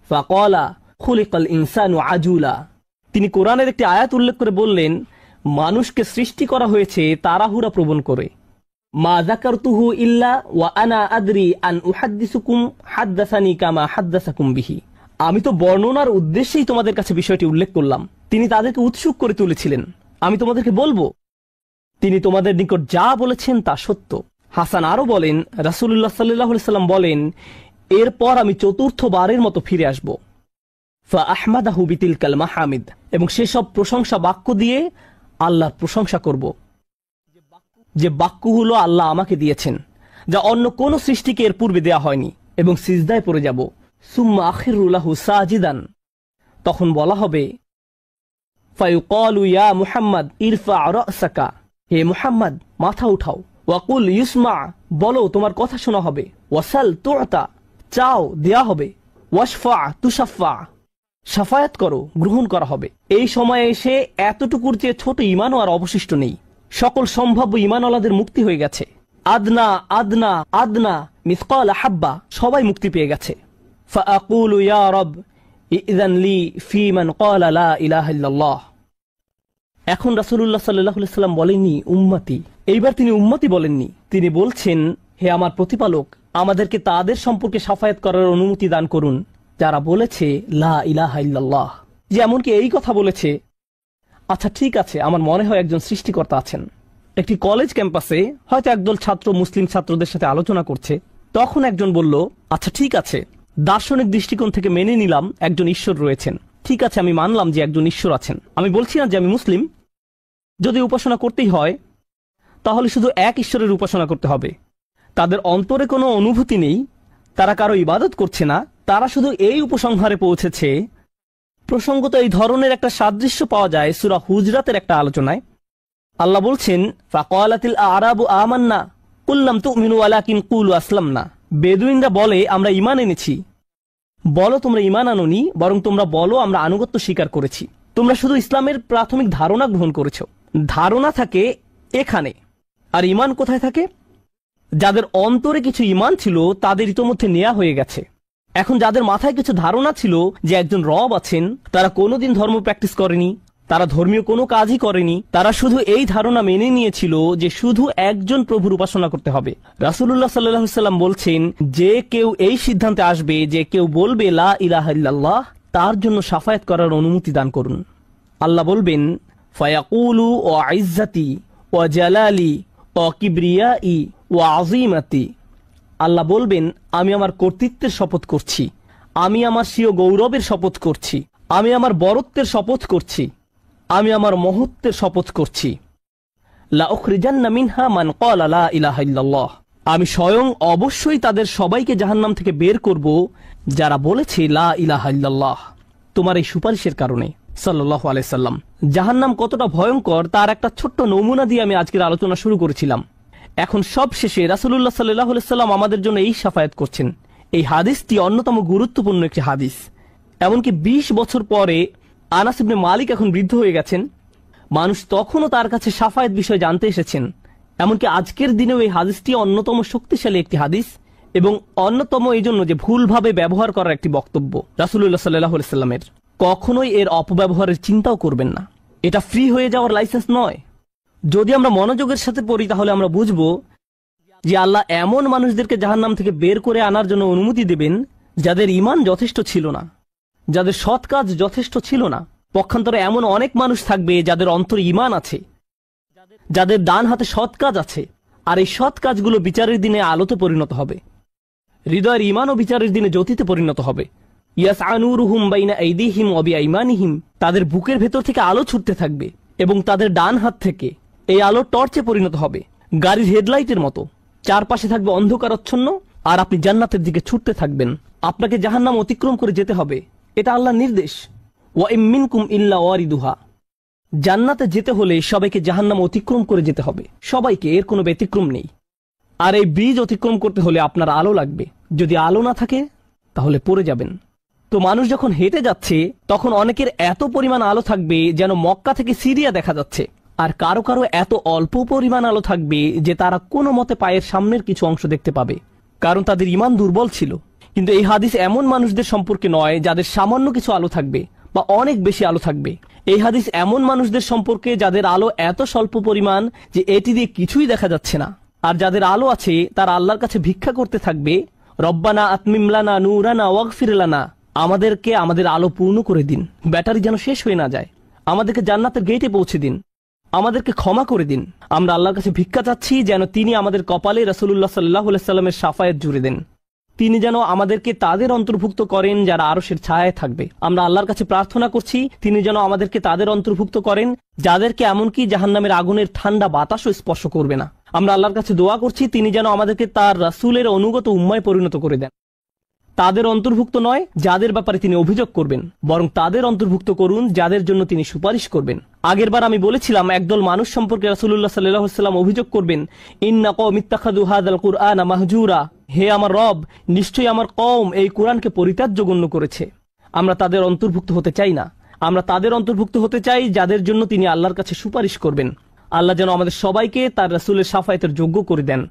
ফাকালা খুলিকাল ইনসানু আজুলা, তিনি কোরআনের একটি আয়াত উল্লেখ করে বললেন, মানুষকে সৃষ্টি করা হয়েছে তাড়াহুড়া প্রবণ করে। মা যাকারতুহু ইল্লা ওয়া আনা আদরি আন উহাদ্দিসুকুম হাদ্দাসানি কামা হাদ্দাসাকুম বিহি। আমি তো বর্ণনার উদ্দেশ্যেই তোমাদের কাছে বিষয়টি উল্লেখ করলাম। তিনি তাদেরকে উৎসুক করে তুলেছিলেন, আমি তোমাদেরকে বলবো তিনি তোমাদের নিকট যা বলেছেন তা সত্য। হাসান আরো বলেন, রাসূলুল্লাহ সাল্লাল্লাহু আলাইহি সাল্লাম বলেন, এরপর আমি চতুর্থবারের মতো ফিরে আসব। ফা আহমাদাহু বিতিলকাল মাহামিদ, এবং সেসব প্রশংসা বাক্য দিয়ে আল্লাহর প্রশংসা করব, যে বাক্যগুলো আল্লাহ আমাকে দিয়েছেন, যা অন্য কোন সৃষ্টিকে এর পূর্বে দেয়া হয়নি, এবং সিজদায় পড়ে যাব। সুম্মা আখিরু লাহু সাজিদান, তখন বলা হবে, ফায়ুকালু ইয়া মুহাম্মদ ইরফা রাসাকা, হে মুহাম্মদ মাথা উঠাও। ওয়াকুল ইউসমা, বলো তোমার কথা শোনা হবে। ওয়াসাল তুতা, চাও দেয়া হবে। ওয়াশফা তুশাফা, সাফায়াত করো গ্রহণ করা হবে। এই সময়ে এসে এতটুকুর চেয়ে ছোট ঈমানও আর অবশিষ্ট নেই। সকল সম্ভাব্য ঈমানওয়ালাদের মুক্তি হয়ে গেছে। আদনা আদনা আদনা মিসকাল হাব্বা, সবাই মুক্তি পেয়ে গেছে। ফাআকুলু ইয়া রব ইযান লি ফি মান ক্বালা লা ইলাহা ইল্লাল্লাহ। এখন রাসূলুল্লাহ সাল্লাল্লাহু আলাইহি সাল্লাম বলেননি উম্মতি, এইবার তিনি উম্মতি বলেননি, তিনি বলছেন, হে আমার প্রতিপালক, আমাদেরকে তাদের সম্পর্কে সাফায়াত করার অনুমতি দান করুন যারা বলেছে লা ইলাহা ইল্লাল্লাহ। যে এমনকি এই কথা বলেছে, আচ্ছা ঠিক আছে, আমার মনে হয় একজন সৃষ্টিকর্তা আছেন। একটি কলেজ ক্যাম্পাসে হয়তো একদল ছাত্র মুসলিম ছাত্রদের সাথে আলোচনা করছে, তখন একজন বলল, আচ্ছা ঠিক আছে, দার্শনিক দৃষ্টিকোণ থেকে মেনে নিলাম একজন ঈশ্বর রয়েছেন, ঠিক আছে আমি মানলাম যে একজন ঈশ্বর আছেন। আমি বলছি না যে আমি মুসলিম, যদি উপাসনা করতেই হয় তাহলে শুধু এক ঈশ্বরের উপাসনা করতে হবে। তাদের অন্তরে কোনো অনুভূতি নেই, তারা কারো ইবাদত করছে না, তারা শুধু এই উপসংহারে পৌঁছেছে। প্রসঙ্গত এই ধরনের একটা সাদৃশ্য পাওয়া যায় সূরা হুজরাতের একটা আলোচনায়। আল্লাহ বলছেন, ফাকালাতিল আরাবু আমান্না কুল লাম তুমিনু ওয়ালাকিন কুলু আসলামনা। বেদুইনরা বলে আমরা ঈমান এনেছি। বলো তোমরা ঈমান আনোনি, বরং তোমরা বলো আমরা আনুগত্য স্বীকার করেছি। তোমরা শুধু ইসলামের প্রাথমিক ধারণা গ্রহণ করেছ। ধারণা থাকে এখানে, আর ঈমান কোথায় থাকে? যাদের অন্তরে কিছু ঈমান ছিল তাদের ইতোমধ্যে নেওয়া হয়ে গেছে। এখন যাদের মাথায় কিছু ধারণা ছিল যে একজন রব আছেন, তারা কোনোদিন ধর্ম প্র্যাকটিস করেনি, তারা ধর্মীয় কোনো কাজই করেনি, তারা শুধু এই ধারণা মেনে নিয়েছিল যে শুধু একজন প্রভুর উপাসনা করতে হবে। রাসূলুল্লাহ সাল্লাল্লাহু আলাইহি সাল্লাম বলছেন, যে কেউ এই সিদ্ধান্তে আসবে যে কেউ বলবে লা ইলাহা ইল্লাল্লাহ, তার জন্য সাফায়াত করার অনুমতি দান করুন। আল্লাহ বলবেন, ফায়াকুলু ওয়া ইজ্জাতি ওয়া জালালি ওয়া কিবরিয়াই ওয়া আযীমাতি। আল্লাহ বলবেন, আমি আমার কর্তৃত্বের শপথ করছি, আমি আমার স্বীয় গৌরবের শপথ করছি, আমি আমার বরত্বের শপথ করছি, আমি আমার মহত্বের শপথ করছি। লা উখরিজান্না মিনহা মান ক্বালা লা ইলাহা ইল্লাল্লাহ। আমি স্বয়ং অবশ্যই তাদের সবাইকে জাহান্নাম থেকে বের করব যারা বলেছে লা ইলাহা ইল্লাল্লাহ, তোমার এই সুপারিশের কারণে। সাল্লাল্লাহু আলাইহি সাল্লাম। জাহান্নাম কতটা ভয়ঙ্কর তার একটা ছোট্ট নমুনা দিয়ে আমি আজকের আলোচনা শুরু করেছিলাম। এখন সব শেষে রাসূলুল্লাহ সাল্লাল্লাহু আলাইহি সাল্লাম আমাদের জন্য এই শাফায়াত করছেন। এই হাদিসটি অন্যতম গুরুত্বপূর্ণ একটি হাদিস। এমনকি 20 বছর পরে আনাস ইবনে মালিক এখন বৃদ্ধ হয়ে গেছেন, মানুষ তখনও তার কাছে শাফায়াত বিষয় জানতে এসেছেন। এমনকি আজকের দিনেও এই হাদিসটি অন্যতম শক্তিশালী একটি হাদিস, এবং অন্যতম এই জন্য যে ভুলভাবে ব্যবহার করার একটি বক্তব্য রাসূলুল্লাহ সাল্লাল্লাহু আলাইহি সাল্লামের। কখনোই এর অপব্যবহারের চিন্তাও করবেন না। এটা ফ্রি হয়ে যাওয়ার লাইসেন্স নয়। যদি আমরা মনোযোগের সাথে পড়ি তাহলে আমরা বুঝব যে আল্লাহ এমন মানুষদেরকে জাহান্নাম থেকে বের করে আনার জন্য অনুমতি দেবেন যাদের ঈমান যথেষ্ট ছিল না, যাদের সৎ কাজ যথেষ্ট ছিল না। পক্ষান্তরে এমন অনেক মানুষ থাকবে যাদের অন্তরে ঈমান আছে, যাদের ডান হাতে সৎ কাজ আছে, আর এই সৎ কাজগুলো বিচারের দিনে আলোতে পরিণত হবে। হৃদয়ের ঈমান ও বিচারের দিনে জ্যোতিতে পরিণত হবে। ইয়াসআ নূরুহুম বাইনা আইদিহিম ওয়া বিআইমানিহিম, তাদের বুকের ভেতর থেকে আলো ছুটতে থাকবে এবং তাদের ডান হাত থেকে এই আলো টর্চে পরিণত হবে, গাড়ির হেডলাইটের মতো। চারপাশে থাকবে অন্ধকারাচ্ছন্ন, আর আপনি জান্নাতের দিকে ছুটতে থাকবেন। আপনাকে জাহান্নাম অতিক্রম করে যেতে হবে, এটা আল্লাহর নির্দেশ। ওয়া ইম মিনকুম ইল্লা ওয়ারিদুহা, জান্নাতে যেতে হলে সবাইকে জাহান্নাম অতিক্রম করে যেতে হবে, সবাইকে, এর কোনো ব্যতিক্রম নেই। আর এই ব্রিজ অতিক্রম করতে হলে আপনার আলো লাগবে, যদি আলো না থাকে তাহলে পড়ে যাবেন। তো মানুষ যখন হেঁটে যাচ্ছে তখন অনেকের এত পরিমাণ আলো থাকবে যেন মক্কা থেকে সিরিয়া দেখা যাচ্ছে, আর কারো কারো এত অল্প পরিমাণ আলো থাকবে যে তারা কোনো মতে পায়ের সামনের কিছু অংশ দেখতে পাবে, কারণ তাদের ঈমান দুর্বল ছিল। কিন্তু এই হাদিস এমন মানুষদের সম্পর্কে নয় যাদের সামান্য কিছু আলো থাকবে বা অনেক বেশি আলো থাকবে। এই হাদিস এমন মানুষদের সম্পর্কে যাদের আলো এত স্বল্প পরিমাণ যে এটি দিয়ে কিছুই দেখা যাচ্ছে না, আর যাদের আলো আছে তারা আল্লাহর কাছে ভিক্ষা করতে থাকবে, রব্বানা আতমিম লানা নূরানা ওয়াগফির লানা, আমাদেরকে আমাদের আলো পূর্ণ করে দিন, ব্যাটারি যেন শেষ হয়ে না যায়, আমাদেরকে জান্নাতের গেটে পৌঁছে দিন, আমাদেরকে ক্ষমা করে দিন। আমরা আল্লাহর কাছে ভিক্ষা চাচ্ছি যেন তিনি আমাদের কপালে রাসূলুল্লাহ সাল্লাল্লাহু আলাইহি সাল্লামের শাফায়াত জুড়ে দেন, তিনি যেন আমাদেরকে তাদের অন্তর্ভুক্ত করেন যারা আরশের ছায়ায় থাকবে। আমরা আল্লাহর কাছে প্রার্থনা করছি তিনি যেন আমাদেরকে তাদের অন্তর্ভুক্ত করেন যাদেরকে এমনকি জাহান্নামের আগুনের ঠান্ডা বাতাসও স্পর্শ করবে না। আমরা আল্লাহর কাছে দোয়া করছি তিনি যেন আমাদেরকে তার রাসূলের অনুগত উম্মায় পরিণত করে দেন। তাদের অন্তর্ভুক্ত নয় যাদের ব্যাপারে তিনি অভিযোগ করবেন, বরং তাদের অন্তর্ভুক্ত করুন যাদের জন্য তিনি সুপারিশ করবেন। আগেরবার আমি বলেছিলাম একদল মানুষ সম্পর্কে রাসূলুল্লাহ সাল্লাল্লাহু আলাইহি ওয়াসাল্লাম অভিযোগ করবেন, ইন্না কওমি ইত্তাখাযু হাযাল কুরআনা মাহজুরা, হে আমার রব, নিশ্চয়ই আমার কওম এই কুরআনকে পরিত্যাজ্য গণ্য করেছে। আমরা তাদের অন্তর্ভুক্ত হতে চাই না, আমরা তাদের অন্তর্ভুক্ত হতে চাই যাদের জন্য তিনি আল্লাহর কাছে সুপারিশ করবেন। আল্লাহ যেন আমাদের সবাইকে তার রাসূলের শাফায়াতের যোগ্য করে দেন।